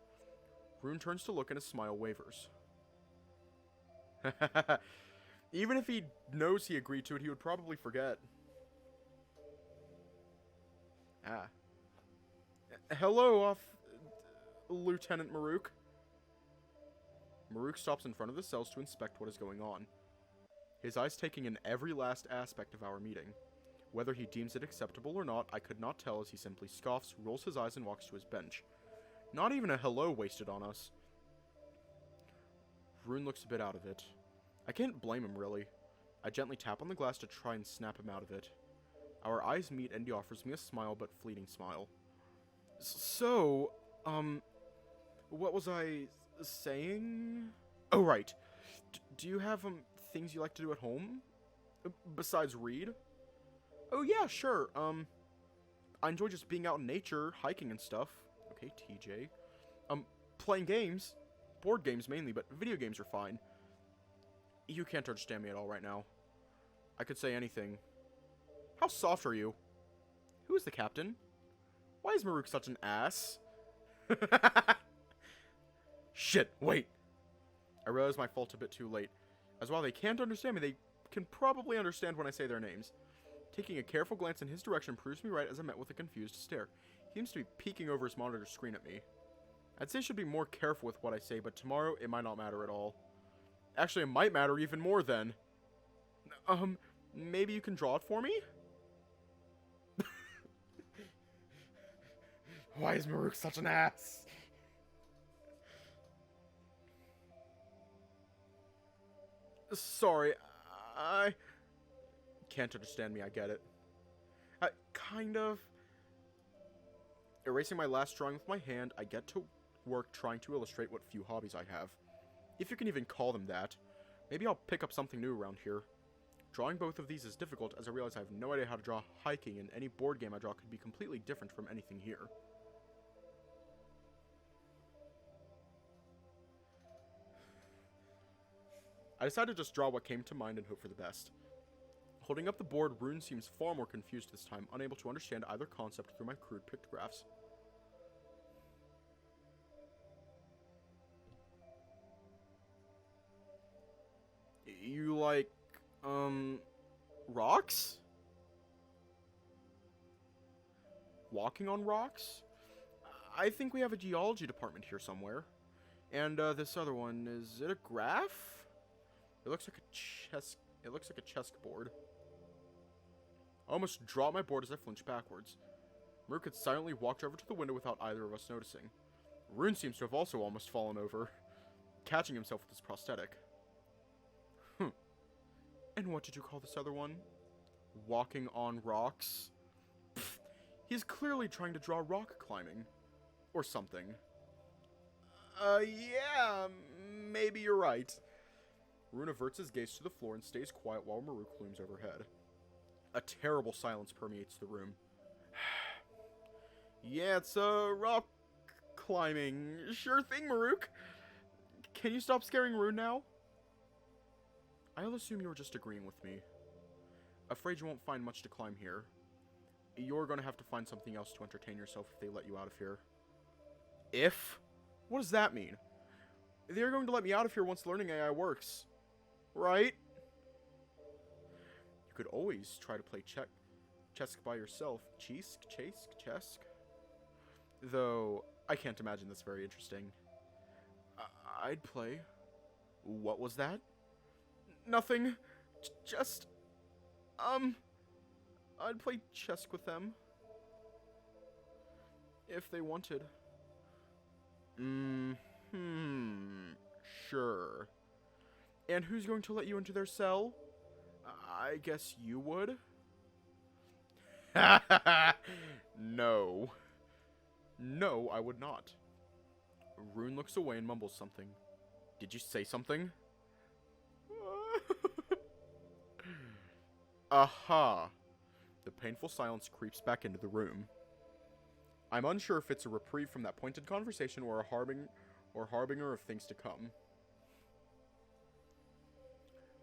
Rune turns to look and his smile wavers. Even if he knows he agreed to it, he would probably forget. Ah. Hello, Lieutenant Maruk. Maruk stops in front of the cells to inspect what is going on. His eyes taking in every last aspect of our meeting. Whether he deems it acceptable or not, I could not tell as he simply scoffs, rolls his eyes, and walks to his bench. Not even a hello wasted on us. Rune looks a bit out of it. I can't blame him, really. I gently tap on the glass to try and snap him out of it. Our eyes meet and he offers me a smile, but fleeting smile. So, what was I saying? Oh, right. Do you have, things you like to do at home? Besides read? Oh, yeah, sure. I enjoy just being out in nature, hiking and stuff. Okay, TJ. Playing games. Board games mainly, but video games are fine. You can't understand me at all right now. I could say anything. How soft are you? Who is the captain? Why is Maruk such an ass? Shit, wait. I realize my fault a bit too late. As while they can't understand me, they can probably understand when I say their names. Taking a careful glance in his direction proves me right as I met with a confused stare. He seems to be peeking over his monitor screen at me. I'd say I should be more careful with what I say, but tomorrow it might not matter at all. Actually, it might matter even more then. Maybe you can draw it for me? Why is Maruk such an ass? Sorry, I... Can't understand me, I get it. Kind of... Erasing my last drawing with my hand, I get to work trying to illustrate what few hobbies I have. If you can even call them that. Maybe I'll pick up something new around here. Drawing both of these is difficult, as I realize I have no idea how to draw hiking, and any board game I draw could be completely different from anything here. I decided to just draw what came to mind and hope for the best. Holding up the board, Rune seems far more confused this time, unable to understand either concept through my crude pictographs. You like, rocks? Walking on rocks? I think we have a geology department here somewhere. And, this other one, is it a graph? It looks like a chessboard. I almost dropped my board as I flinched backwards. Maruk had silently walked over to the window without either of us noticing. Rune seems to have also almost fallen over, catching himself with his prosthetic. And what did you call this other one? Walking on rocks? Pfft, he's clearly trying to draw rock climbing. Or something. Yeah, maybe you're right. Rune averts his gaze to the floor and stays quiet while Maruk looms overhead. A terrible silence permeates the room. Yeah, it's rock climbing. Sure thing, Maruk. Can you stop scaring Rune now? I'll assume you were just agreeing with me. Afraid you won't find much to climb here. You're gonna have to find something else to entertain yourself if they let you out of here. If? What does that mean? They're going to let me out of here once learning AI works. Right? You could always try to play chess by yourself. Chess? Though, I can't imagine this very interesting. I'd play. What was that? Nothing. Just... I'd play chess with them. If they wanted. Sure. And who's going to let you into their cell? I guess you would? No. No, I would not. Rune looks away and mumbles something. Did you say something? Aha! The painful silence creeps back into the room. I'm unsure if it's a reprieve from that pointed conversation or a harbinger of things to come.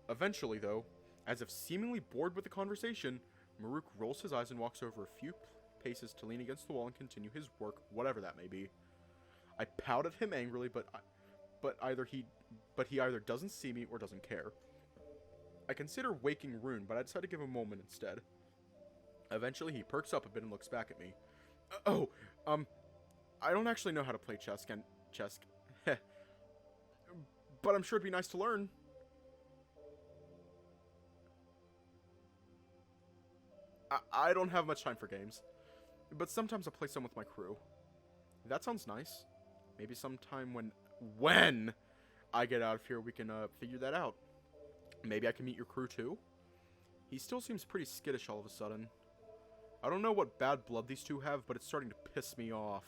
Eventually, though, as if seemingly bored with the conversation, Maruk rolls his eyes and walks over a few paces to lean against the wall and continue his work, whatever that may be. I pout at him angrily, but he either doesn't see me or doesn't care. I consider waking Rune, but I decide to give him a moment instead. Eventually, he perks up a bit and looks back at me. I don't actually know how to play chess, but I'm sure it'd be nice to learn. I don't have much time for games, but sometimes I'll play some with my crew. That sounds nice. Maybe sometime when I get out of here, we can, figure that out. Maybe I can meet your crew too? He still seems pretty skittish all of a sudden. I don't know what bad blood these two have, but it's starting to piss me off.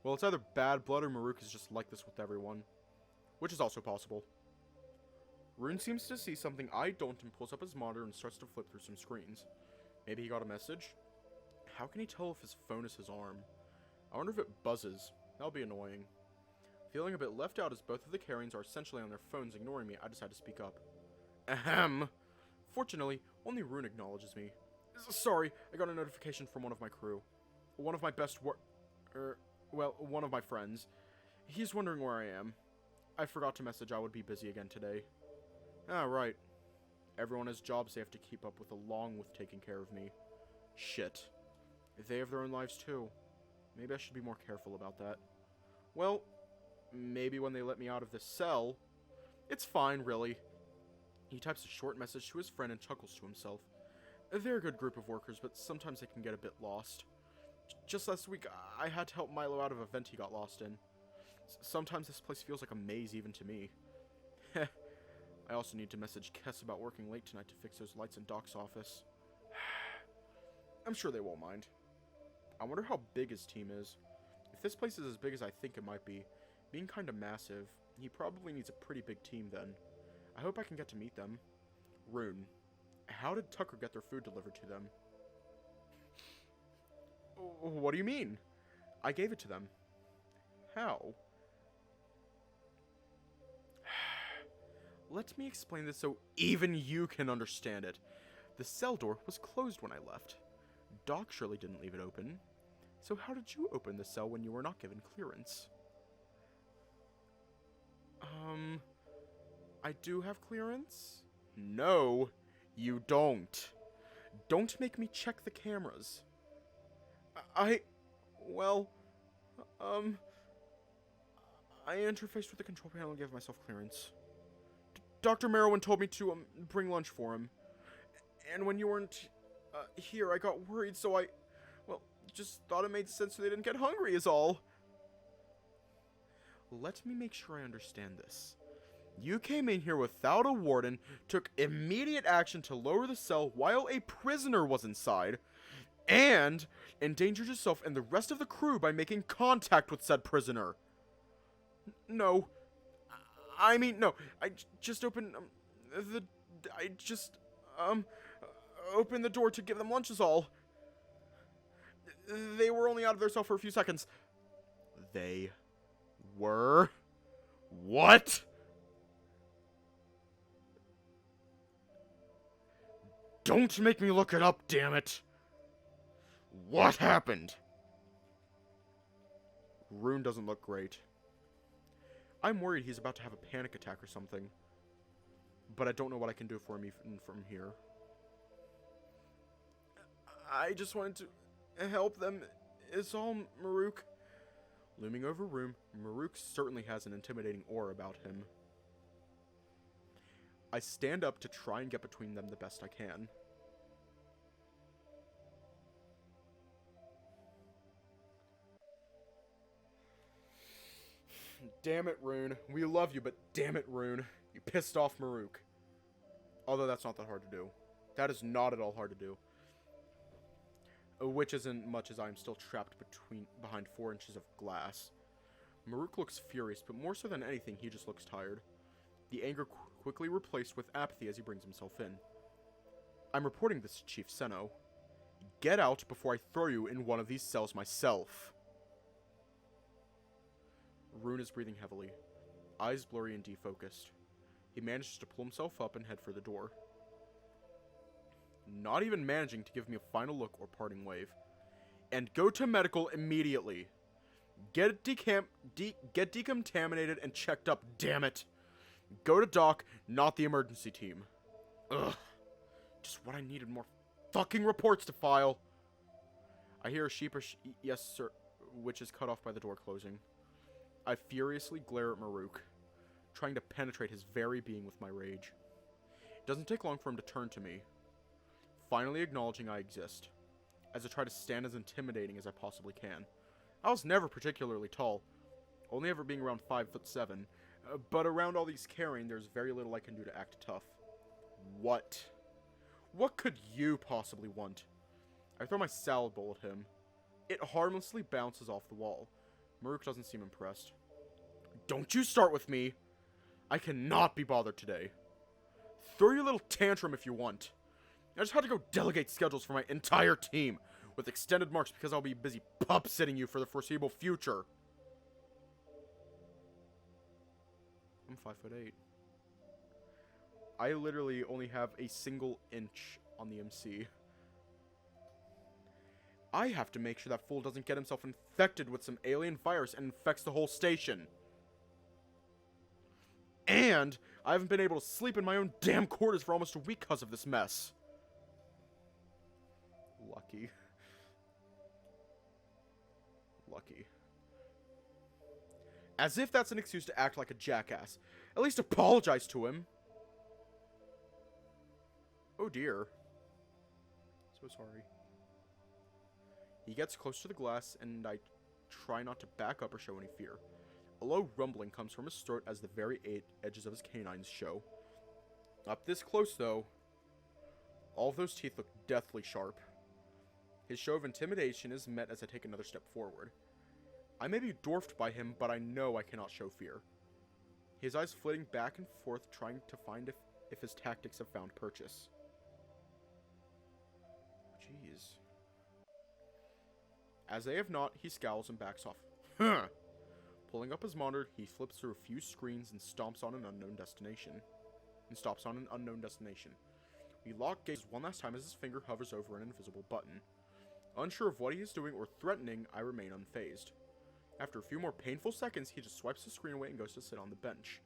Well, it's either bad blood or Maruk is just like this with everyone. Which is also possible. Rune seems to see something I don't and pulls up his monitor and starts to flip through some screens. Maybe he got a message? How can he tell if his phone is his arm? I wonder if it buzzes. That'll be annoying. Feeling a bit left out as both of the carrions are essentially on their phones ignoring me, I decide to speak up. Ahem. Fortunately, only Rune acknowledges me. Sorry, I got a notification from one of my crew. One of my one of my friends. He's wondering where I am. I forgot to message I would be busy again today. Ah, right. Everyone has jobs they have to keep up with along with taking care of me. Shit. They have their own lives too. Maybe I should be more careful about that. Well, maybe when they let me out of this cell. It's fine, really. He types a short message to his friend and chuckles to himself. They're a good group of workers, but sometimes they can get a bit lost. Just last week, I had to help Milo out of a vent he got lost in. Sometimes this place feels like a maze even to me. Heh. I also need to message Kess about working late tonight to fix those lights in Doc's office. I'm sure they won't mind. I wonder how big his team is. If this place is as big as I think it might be, being kind of massive, he probably needs a pretty big team then. I hope I can get to meet them. Rune, how did Tucker get their food delivered to them? What do you mean? I gave it to them. How? Let me explain this so even you can understand it. The cell door was closed when I left. Doc surely didn't leave it open. So how did you open the cell when you were not given clearance? I do have clearance? No, you don't. Don't make me check the cameras. Well, I interfaced with the control panel and gave myself clearance. Dr. Merowyn told me to, bring lunch for him. And when you weren't, here, I got worried, so just thought it made sense so they didn't get hungry is all. Let me make sure I understand this. You came in here without a warden, took immediate action to lower the cell while a prisoner was inside, and endangered yourself and the rest of the crew by making contact with said prisoner. No. No. I just opened, opened the door to give them lunch is all. They were only out of their cell for a few seconds. They were? What? Don't make me look it up, damn it. What happened? Rune doesn't look great. I'm worried he's about to have a panic attack or something. But I don't know what I can do for him even from here. I just wanted to help them, is all, Maruk. Looming over Rune, Maruk certainly has an intimidating aura about him. I stand up to try and get between them the best I can. Damn it, Rune. We love you, but damn it, Rune. You pissed off Maruk. Although that's not that hard to do. That is not at all hard to do. Which isn't much as I am still trapped behind 4 inches of glass. Maruk looks furious, but more so than anything, he just looks tired. The anger quickly replaced with apathy as he brings himself in. I'm reporting this to Chief Seno. Get out before I throw you in one of these cells myself. Rune is breathing heavily, eyes blurry and defocused. He manages to pull himself up and head for the door. Not even managing to give me a final look or parting wave. And go to medical immediately. Get decontaminated and checked up, damn it. Go to Doc, not the emergency team. Ugh. Just what I needed, more fucking reports to file. I hear a sheepish yes sir, which is cut off by the door closing. I furiously glare at Maruk, trying to penetrate his very being with my rage. It doesn't take long for him to turn to me, finally acknowledging I exist, as I try to stand as intimidating as I possibly can. I was never particularly tall, only ever being around 5'7", but around all these carrying, there's very little I can do to act tough. What? What could you possibly want? I throw my salad bowl at him. It harmlessly bounces off the wall. Maruk doesn't seem impressed. Don't you start with me! I cannot be bothered today. Throw your little tantrum if you want. I just had to go delegate schedules for my entire team, with extended marks because I'll be busy pup-sitting you for the foreseeable future. I'm 5'8". I literally only have a single inch on the MC. I have to make sure that fool doesn't get himself infected with some alien virus and infects the whole station. And I haven't been able to sleep in my own damn quarters for almost a week because of this mess. Lucky. Lucky. As if that's an excuse to act like a jackass. At least apologize to him. Oh dear. So sorry. He gets close to the glass, and I try not to back up or show any fear. A low rumbling comes from his throat as the very edges of his canines show. Up this close, though, all of those teeth look deathly sharp. His show of intimidation is met as I take another step forward. I may be dwarfed by him, but I know I cannot show fear. His eyes flitting back and forth, trying to find if his tactics have found purchase. Jeez. As they have not, he scowls and backs off. Huh! Pulling up his monitor, he flips through a few screens and stops on an unknown destination. We lock gaze one last time as his finger hovers over an invisible button. Unsure of what he is doing or threatening, I remain unfazed. After a few more painful seconds, he just swipes the screen away and goes to sit on the bench,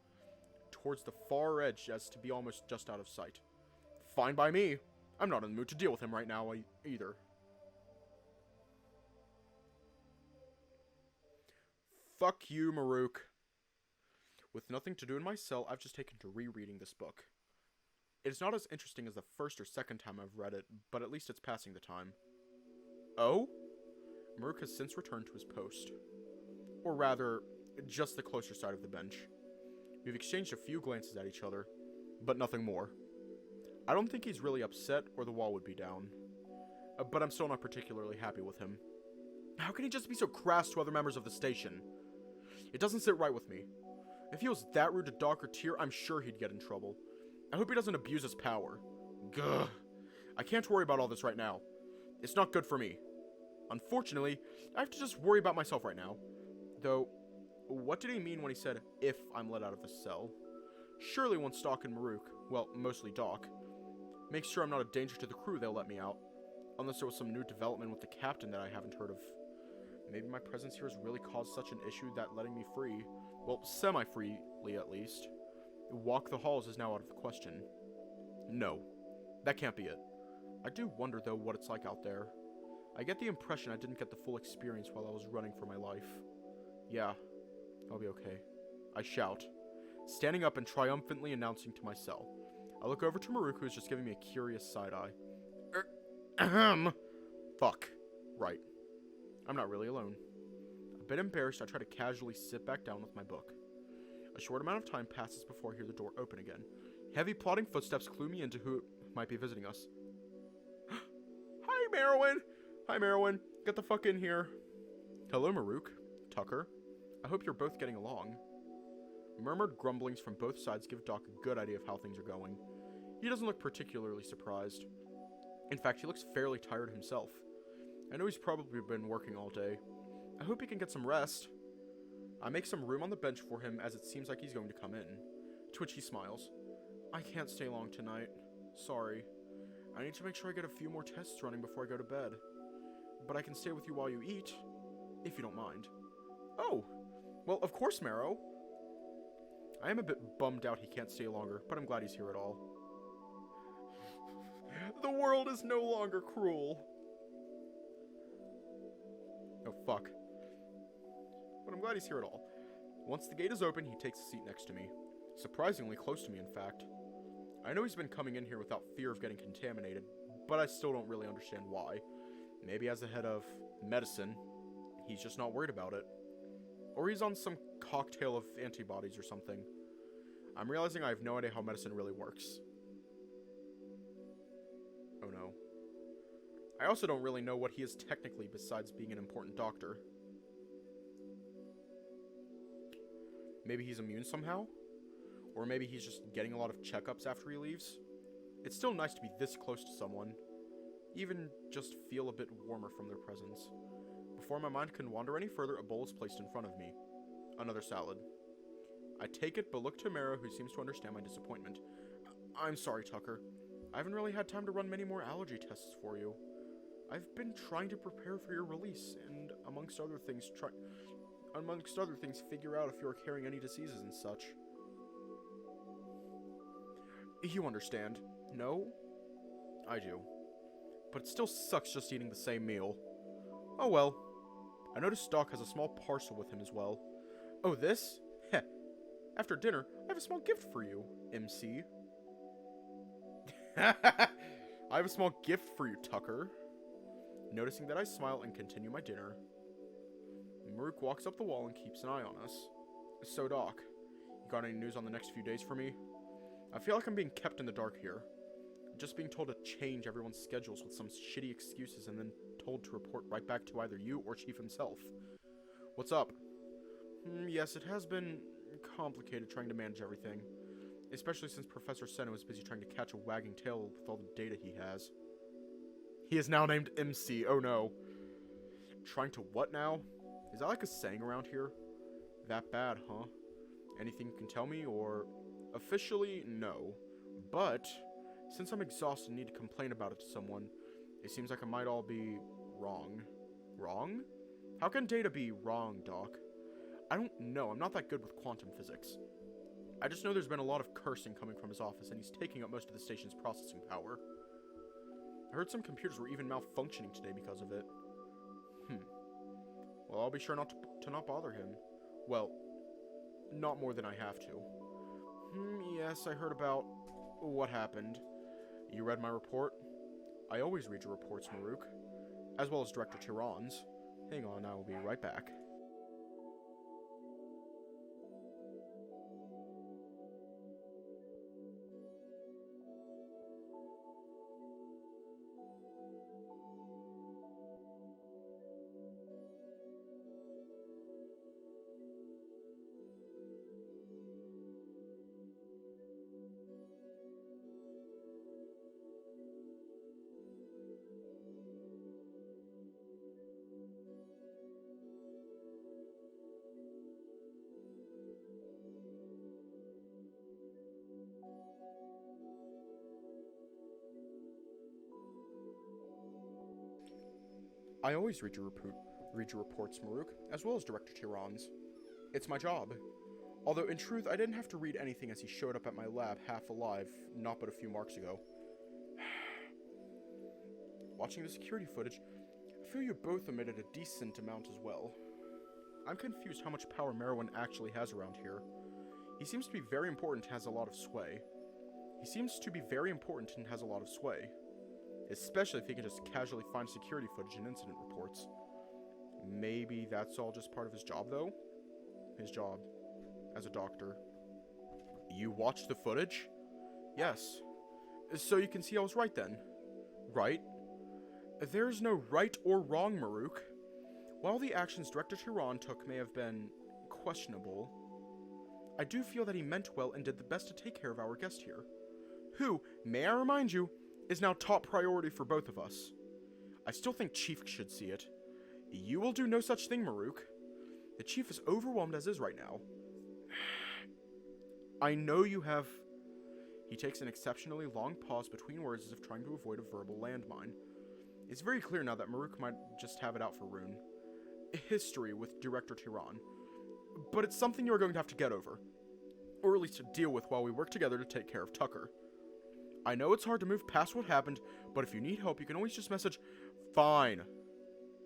towards the far edge as to be almost just out of sight. Fine by me. I'm not in the mood to deal with him right now either. Fuck you, Maruk. With nothing to do in my cell, I've just taken to rereading this book. It's not as interesting as the first or second time I've read it, but at least it's passing the time. Oh? Maruk has since returned to his post. Or rather, just the closer side of the bench. We've exchanged a few glances at each other, but nothing more. I don't think he's really upset or the wall would be down. But I'm still not particularly happy with him. How can he just be so crass to other members of the station? It doesn't sit right with me. If he was that rude to Doc or Tyr, I'm sure he'd get in trouble. I hope he doesn't abuse his power. Gah. I can't worry about all this right now. It's not good for me. Unfortunately, I have to just worry about myself right now. Though, what did he mean when he said, if I'm let out of the cell? Surely once Doc and Maruk, well, mostly Doc, make sure I'm not a danger to the crew, they'll let me out. Unless there was some new development with the captain that I haven't heard of. Maybe my presence here has really caused such an issue that letting me free, well, semi-freely at least, walk the halls is now out of the question. No, that can't be it. I do wonder, though, what it's like out there. I get the impression I didn't get the full experience while I was running for my life. Yeah, I'll be okay. I shout, standing up and triumphantly announcing to my cell. I look over to Maruk, who is just giving me a curious side-eye. Fuck. Right. I'm not really alone. A bit embarrassed, I try to casually sit back down with my book. A short amount of time passes before I hear the door open again. Heavy plodding footsteps clue me into who might be visiting us. Hi, Merwin! Hi, Merwin. Get the fuck in here. Hello, Maruk. Tucker. I hope you're both getting along. Murmured grumblings from both sides give Doc a good idea of how things are going. He doesn't look particularly surprised. In fact, he looks fairly tired himself. I know he's probably been working all day. I hope he can get some rest. I make some room on the bench for him as it seems like he's going to come in. To which he smiles. I can't stay long tonight. Sorry. I need to make sure I get a few more tests running before I go to bed. But I can stay with you while you eat, if you don't mind. Oh, well, of course, Marrow. I am a bit bummed out he can't stay longer, but I'm glad he's here at all. The world is no longer cruel. Oh, fuck. But I'm glad he's here at all. Once the gate is open, he takes a seat next to me. Surprisingly close to me, in fact. I know he's been coming in here without fear of getting contaminated, but I still don't really understand why. Maybe as the head of medicine, he's just not worried about it. Or he's on some cocktail of antibodies or something. I'm realizing I have no idea how medicine really works. Oh no. I also don't really know what he is technically besides being an important doctor. Maybe he's immune somehow? Or maybe he's just getting a lot of checkups after he leaves? It's still nice to be this close to someone. Even just feel a bit warmer from their presence. Before my mind can wander any further, a bowl is placed in front of me. Another salad. I take it, but look to Mara, who seems to understand my disappointment. I'm sorry, Tucker. I haven't really had time to run many more allergy tests for you. I've been trying to prepare for your release, and amongst other things, figure out if you're carrying any diseases and such. You understand, no? I do. But it still sucks just eating the same meal. Oh well. I noticed Doc has a small parcel with him as well. Oh, this? Heh. After dinner, I have a small gift for you, MC. I have a small gift for you, Tucker. Noticing that I smile and continue my dinner, Maruk walks up the wall and keeps an eye on us. So, Doc, you got any news on the next few days for me? I feel like I'm being kept in the dark here. Just being told to change everyone's schedules with some shitty excuses and then told to report right back to either you or Chief himself. What's up? Yes, it has been complicated trying to manage everything. Especially since Professor Senna is busy trying to catch a wagging tail with all the data he has. He is now named MC, oh no. Trying to what now? Is that like a saying around here? That bad, huh? Anything you can tell me, or... Officially, no. But, since I'm exhausted and need to complain about it to someone, it seems like I might all be wrong. Wrong? How can data be wrong, Doc? I don't know, I'm not that good with quantum physics. I just know there's been a lot of cursing coming from his office, and he's taking up most of the station's processing power. I heard some computers were even malfunctioning today because of it. Well, I'll be sure not to not bother him. Well, not more than I have to. Yes, I heard about what happened. You read my report? I always read your reports, Maruk. As well as Director Tiran's. Hang on, I will be right back. I always read your reports, Maruk, as well as Director Tiran's. It's my job. Although, in truth, I didn't have to read anything as he showed up at my lab half alive, not but a few marks ago. Watching the security footage, I feel you both omitted a decent amount as well. I'm confused how much power Merowyn actually has around here. He seems to be very important and has a lot of sway. Especially if he can just casually find security footage and incident reports. Maybe that's all just part of his job, though? His job as a doctor. You watched the footage? Yes. So you can see I was right then. Right? There's no right or wrong, Maruk. While the actions Director Tiran took may have been questionable, I do feel that he meant well and did the best to take care of our guest here, who, may I remind you, is now top priority for both of us. I still think Chief should see it. You will do no such thing, Maruk. The Chief is overwhelmed as is right now. I know you have... He takes an exceptionally long pause between words as if trying to avoid a verbal landmine. It's very clear now that Maruk might just have it out for Rune. History with Director Tiran. But it's something you're going to have to get over. Or at least to deal with while we work together to take care of Tucker. I know it's hard to move past what happened, but if you need help, you can always just message, Fine.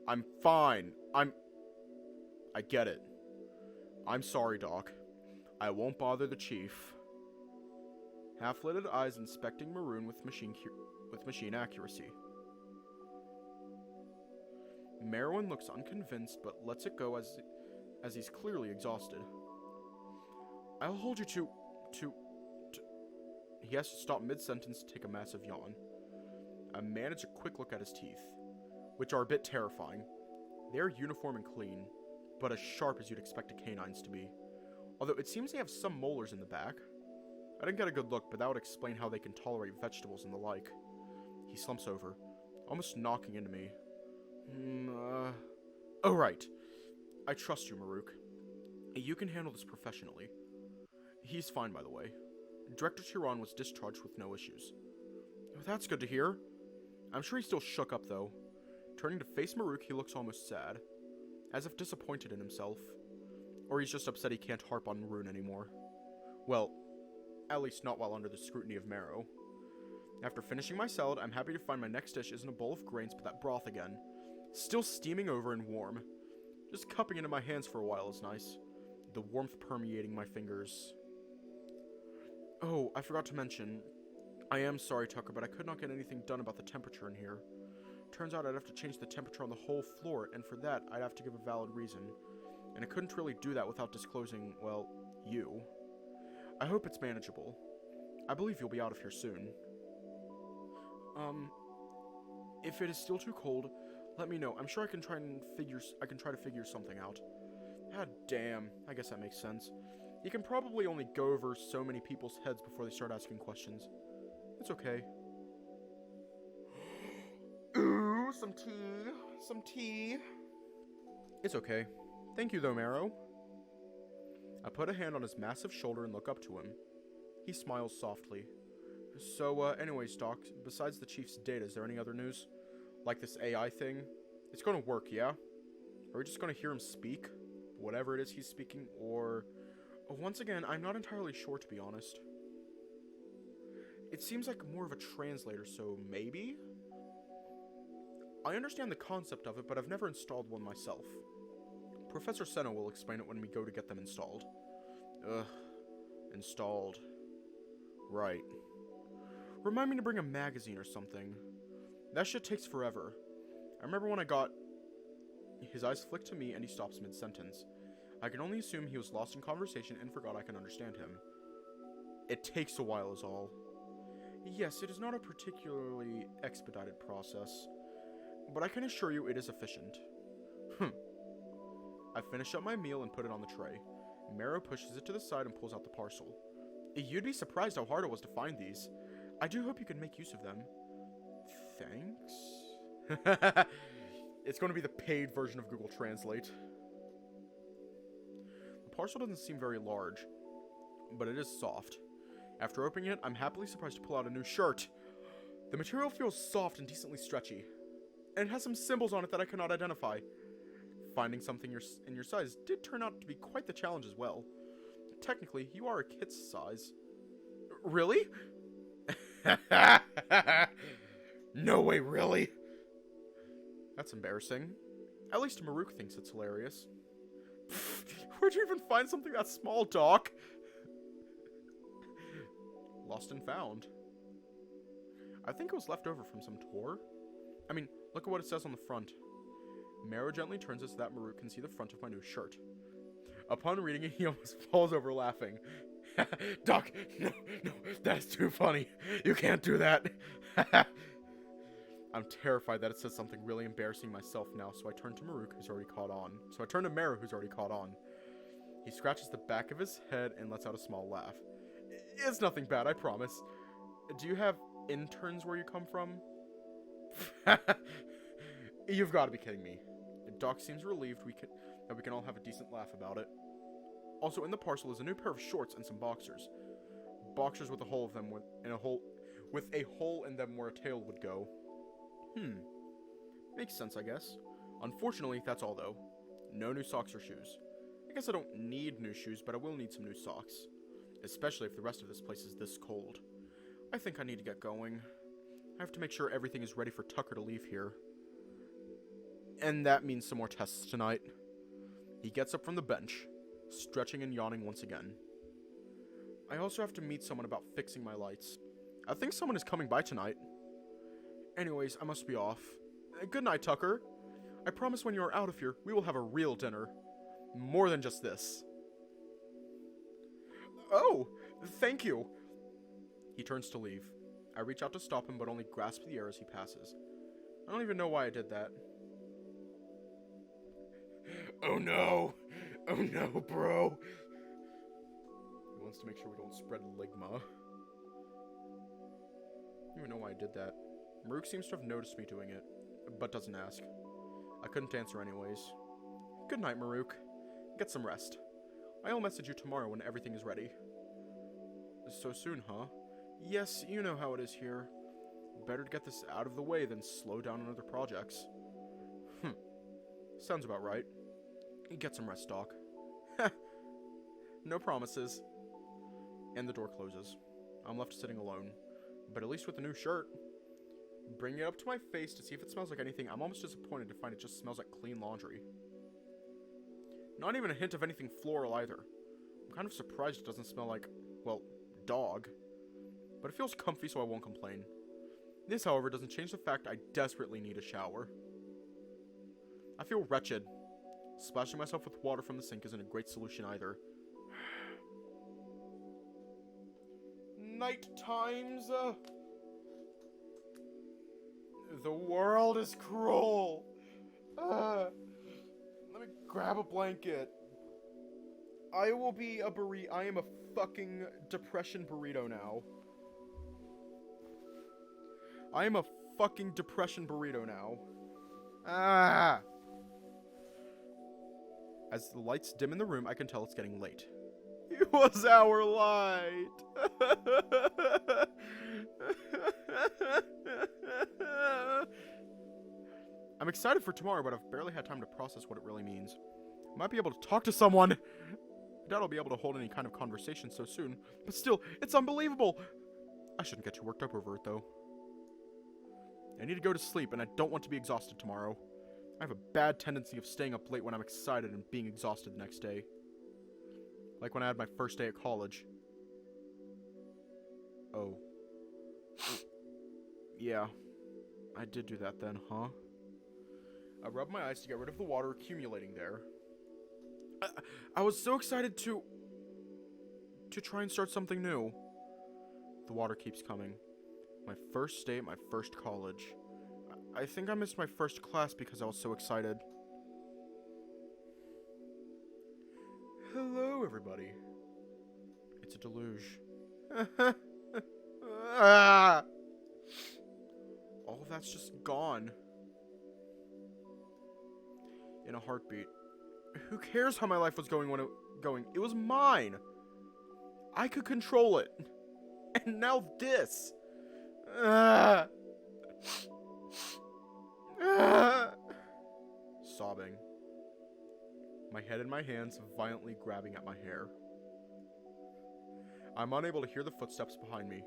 I'm fine. I get it. I'm sorry, Doc. I won't bother the Chief. Half-lidded eyes inspecting Maroon with machine accuracy. Merowyn looks unconvinced, but lets it go as he's clearly exhausted. I'll hold you to... He has to stop mid-sentence to take a massive yawn. I manage a quick look at his teeth, which are a bit terrifying. They're uniform and clean, but as sharp as you'd expect a canine's to be. Although it seems they have some molars in the back. I didn't get a good look, but that would explain how they can tolerate vegetables and the like. He slumps over, almost knocking into me. Oh right. I trust you, Maruk. You can handle this professionally. He's fine, by the way. Director Tiran was discharged with no issues. Oh, that's good to hear. I'm sure he's still shook up, though. Turning to face Maruk, he looks almost sad, as if disappointed in himself. Or he's just upset he can't harp on Rune anymore. Well, at least not while under the scrutiny of Marrow. After finishing my salad, I'm happy to find my next dish isn't a bowl of grains, but that broth again. Still steaming over and warm. Just cupping it in my hands for a while is nice. The warmth permeating my fingers. Oh, I forgot to mention. I am sorry, Tucker, but I could not get anything done about the temperature in here. Turns out I'd have to change the temperature on the whole floor, and for that, I'd have to give a valid reason. And I couldn't really do that without disclosing, well, you. I hope it's manageable. I believe you'll be out of here soon. If it is still too cold, Let me know. I'm sure I can try to figure something out. Ah, damn. I guess that makes sense. You can probably only go over so many people's heads before they start asking questions. It's okay. Ooh, some tea. Some tea. It's okay. Thank you, though, Marrow. I put a hand on his massive shoulder and look up to him. He smiles softly. So, anyways, Doc, besides the Chief's data, is there any other news? Like this AI thing? It's gonna work, yeah? Are we just gonna hear him speak? Whatever it is he's speaking, or... Once again, I'm not entirely sure, to be honest. It seems like more of a translator, so maybe? I understand the concept of it, but I've never installed one myself. Professor Senna will explain it when we go to get them installed. Ugh. Installed. Right. Remind me to bring a magazine or something. That shit takes forever. I remember when I got... His eyes flick to me and he stops mid-sentence. I can only assume he was lost in conversation and forgot I can understand him. It takes a while is all. Yes, it is not a particularly expedited process, but I can assure you it is efficient. I finish up my meal and put it on the tray. Marrow pushes it to the side and pulls out the parcel. You'd be surprised how hard it was to find these. I do hope you can make use of them. Thanks? It's going to be the paid version of Google Translate. The parcel doesn't seem very large, but it is soft. After opening it, I'm happily surprised to pull out a new shirt. The material feels soft and decently stretchy, and it has some symbols on it that I cannot identify. Finding something in your size did turn out to be quite the challenge as well. Technically, you are a kid's size. Really? No way, really? That's embarrassing. At least Maruk thinks it's hilarious. Where'd you even find something that small, Doc? Lost and found. I think it was left over from some tour. I mean, look at what it says on the front. Marrow gently turns it so that Maruk can see the front of my new shirt. Upon reading it, he almost falls over laughing. Doc, no, that's too funny. You can't do that. I'm terrified that it says something really embarrassing myself now, so I turn to Maruk, who's already caught on. Marrow, who's already caught on. He scratches the back of his head and lets out a small laugh. It's nothing bad, I promise. Do you have interns where you come from? You've got to be kidding me. Doc seems relieved that we can all have a decent laugh about it. Also, in the parcel is a new pair of shorts and some boxers. Boxers with a hole in them where a tail would go. Makes sense, I guess. Unfortunately, that's all though. No new socks or shoes. I guess I don't need new shoes, but I will need some new socks. Especially if the rest of this place is this cold. I think I need to get going. I have to make sure everything is ready for Tucker to leave here. And that means some more tests tonight. He gets up from the bench, stretching and yawning once again. I also have to meet someone about fixing my lights. I think someone is coming by tonight. Anyways, I must be off. Good night, Tucker. I promise when you are out of here, we will have a real dinner. More than just this. Oh, thank you. He turns to leave. I reach out to stop him, but only grasp the air as he passes. I don't even know why I did that. Oh no, bro. He wants to make sure we don't spread ligma. I don't even know why I did that. Maruk seems to have noticed me doing it, but doesn't ask. I couldn't answer anyways. Good night, Maruk. Get some rest. I'll message you tomorrow when everything is ready. So soon, huh? Yes, you know how it is here. Better to get this out of the way than slow down on other projects. Sounds about right. Get some rest, Doc. No promises. And the door closes. I'm left sitting alone. But at least with the new shirt. Bringing it up to my face to see if it smells like anything, I'm almost disappointed to find it just smells like clean laundry. Not even a hint of anything floral either. I'm kind of surprised it doesn't smell like, well, dog. But it feels comfy, so I won't complain. This, however, doesn't change the fact I desperately need a shower. I feel wretched. Splashing myself with water from the sink isn't a great solution either. Night times. The world is cruel. Let me grab a blanket. I will be a burrito. I am a fucking depression burrito now. I am a fucking depression burrito now. Ah! As the lights dim in the room, I can tell it's getting late. It was our light. I'm excited for tomorrow, but I've barely had time to process what it really means. I might be able to talk to someone. I doubt I'll be able to hold any kind of conversation so soon, but still, it's unbelievable. I shouldn't get too worked up over it, though. I need to go to sleep, and I don't want to be exhausted tomorrow. I have a bad tendency of staying up late when I'm excited and being exhausted the next day. Like when I had my first day at college. Oh. Yeah. I did do that then, huh? I rubbed my eyes to get rid of the water accumulating there. I was so excited to try and start something new. The water keeps coming. My first day at my first college. I think I missed my first class because I was so excited. Hello, everybody. It's a deluge. All of that's just gone. In a heartbeat. Who cares how my life was going when it was mine. I could control it. And now this. Sobbing. My head in my hands, violently grabbing at my hair. I'm unable to hear the footsteps behind me.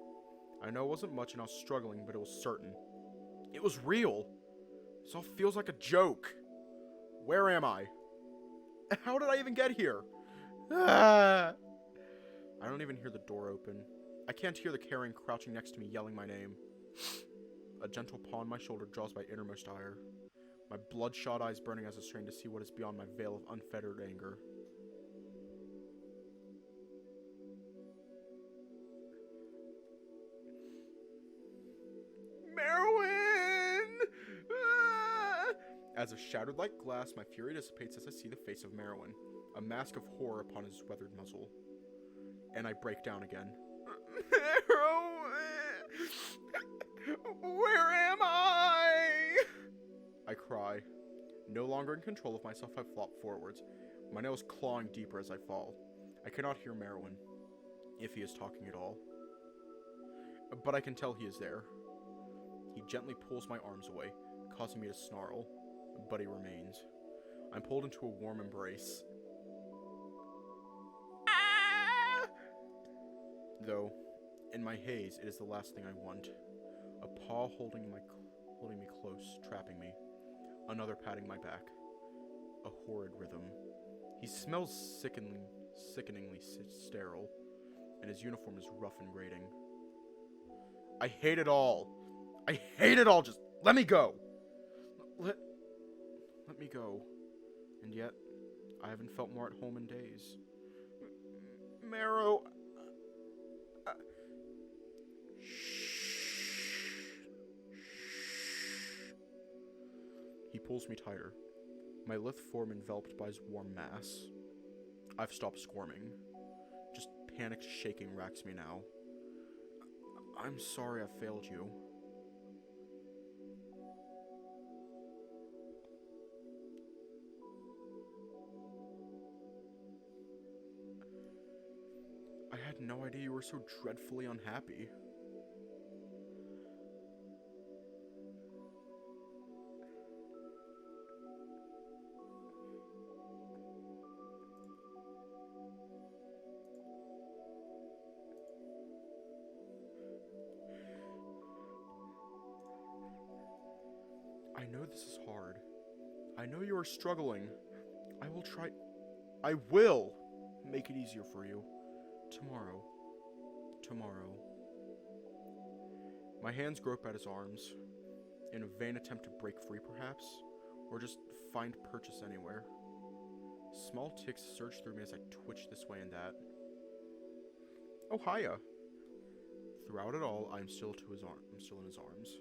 I know it wasn't much and I was struggling, but it was certain. It was real. This all feels like a joke. Where am I? How did I even get here? I don't even hear the door open. I can't hear the Karen crouching next to me yelling my name. A gentle paw on my shoulder draws my innermost ire. My bloodshot eyes burning as I strain to see what is beyond my veil of unfettered anger. Merwin! As if shattered like glass, my fury dissipates as I see the face of Merwin, a mask of horror upon his weathered muzzle. And I break down again. Merwin! Where am I? I cry. No longer in control of myself, I flop forwards, my nails clawing deeper as I fall. I cannot hear Merwin, if he is talking at all. But I can tell he is there. He gently pulls my arms away, causing me to snarl, but he remains. I'm pulled into a warm embrace. Though, in my haze, it is the last thing I want. A paw holding me close, trapping me. Another patting my back. A horrid rhythm. He smells sickeningly sterile, and his uniform is rough and grating. I hate it all. I hate it all. Just let me go. Let me go. And yet, I haven't felt more at home in days. Marrow. He pulls me tighter, my lithe form enveloped by his warm mass. I've stopped squirming. Just panicked shaking racks me now. I'm sorry I failed you. I had no idea you were so dreadfully unhappy. I know this is hard. I know you are struggling. I will make it easier for you. Tomorrow. My hands grope at his arms, in a vain attempt to break free perhaps, or just find purchase anywhere. Small ticks surge through me as I twitch this way and that. Oh, hiya. Throughout it all, I'm still in his arms.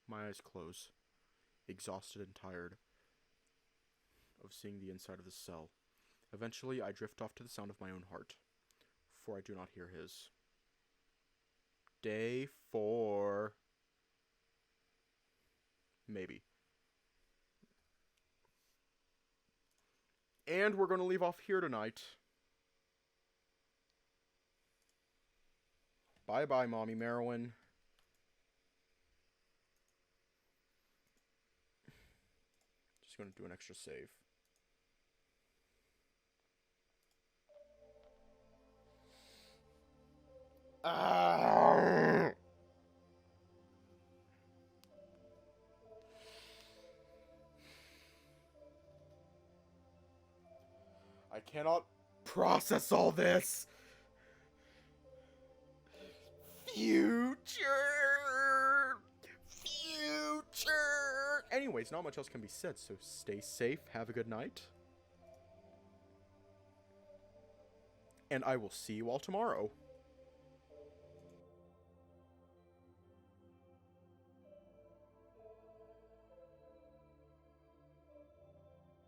My eyes close, exhausted and tired of seeing the inside of the cell. Eventually, I drift off to the sound of my own heart, for I do not hear his. Day 4. Maybe. And we're going to leave off here tonight. Bye-bye, Mommy Merwin. Just going to do an extra save. I cannot process all this. Future. Anyways, not much else can be said, so stay safe, have a good night. And I will see you all tomorrow.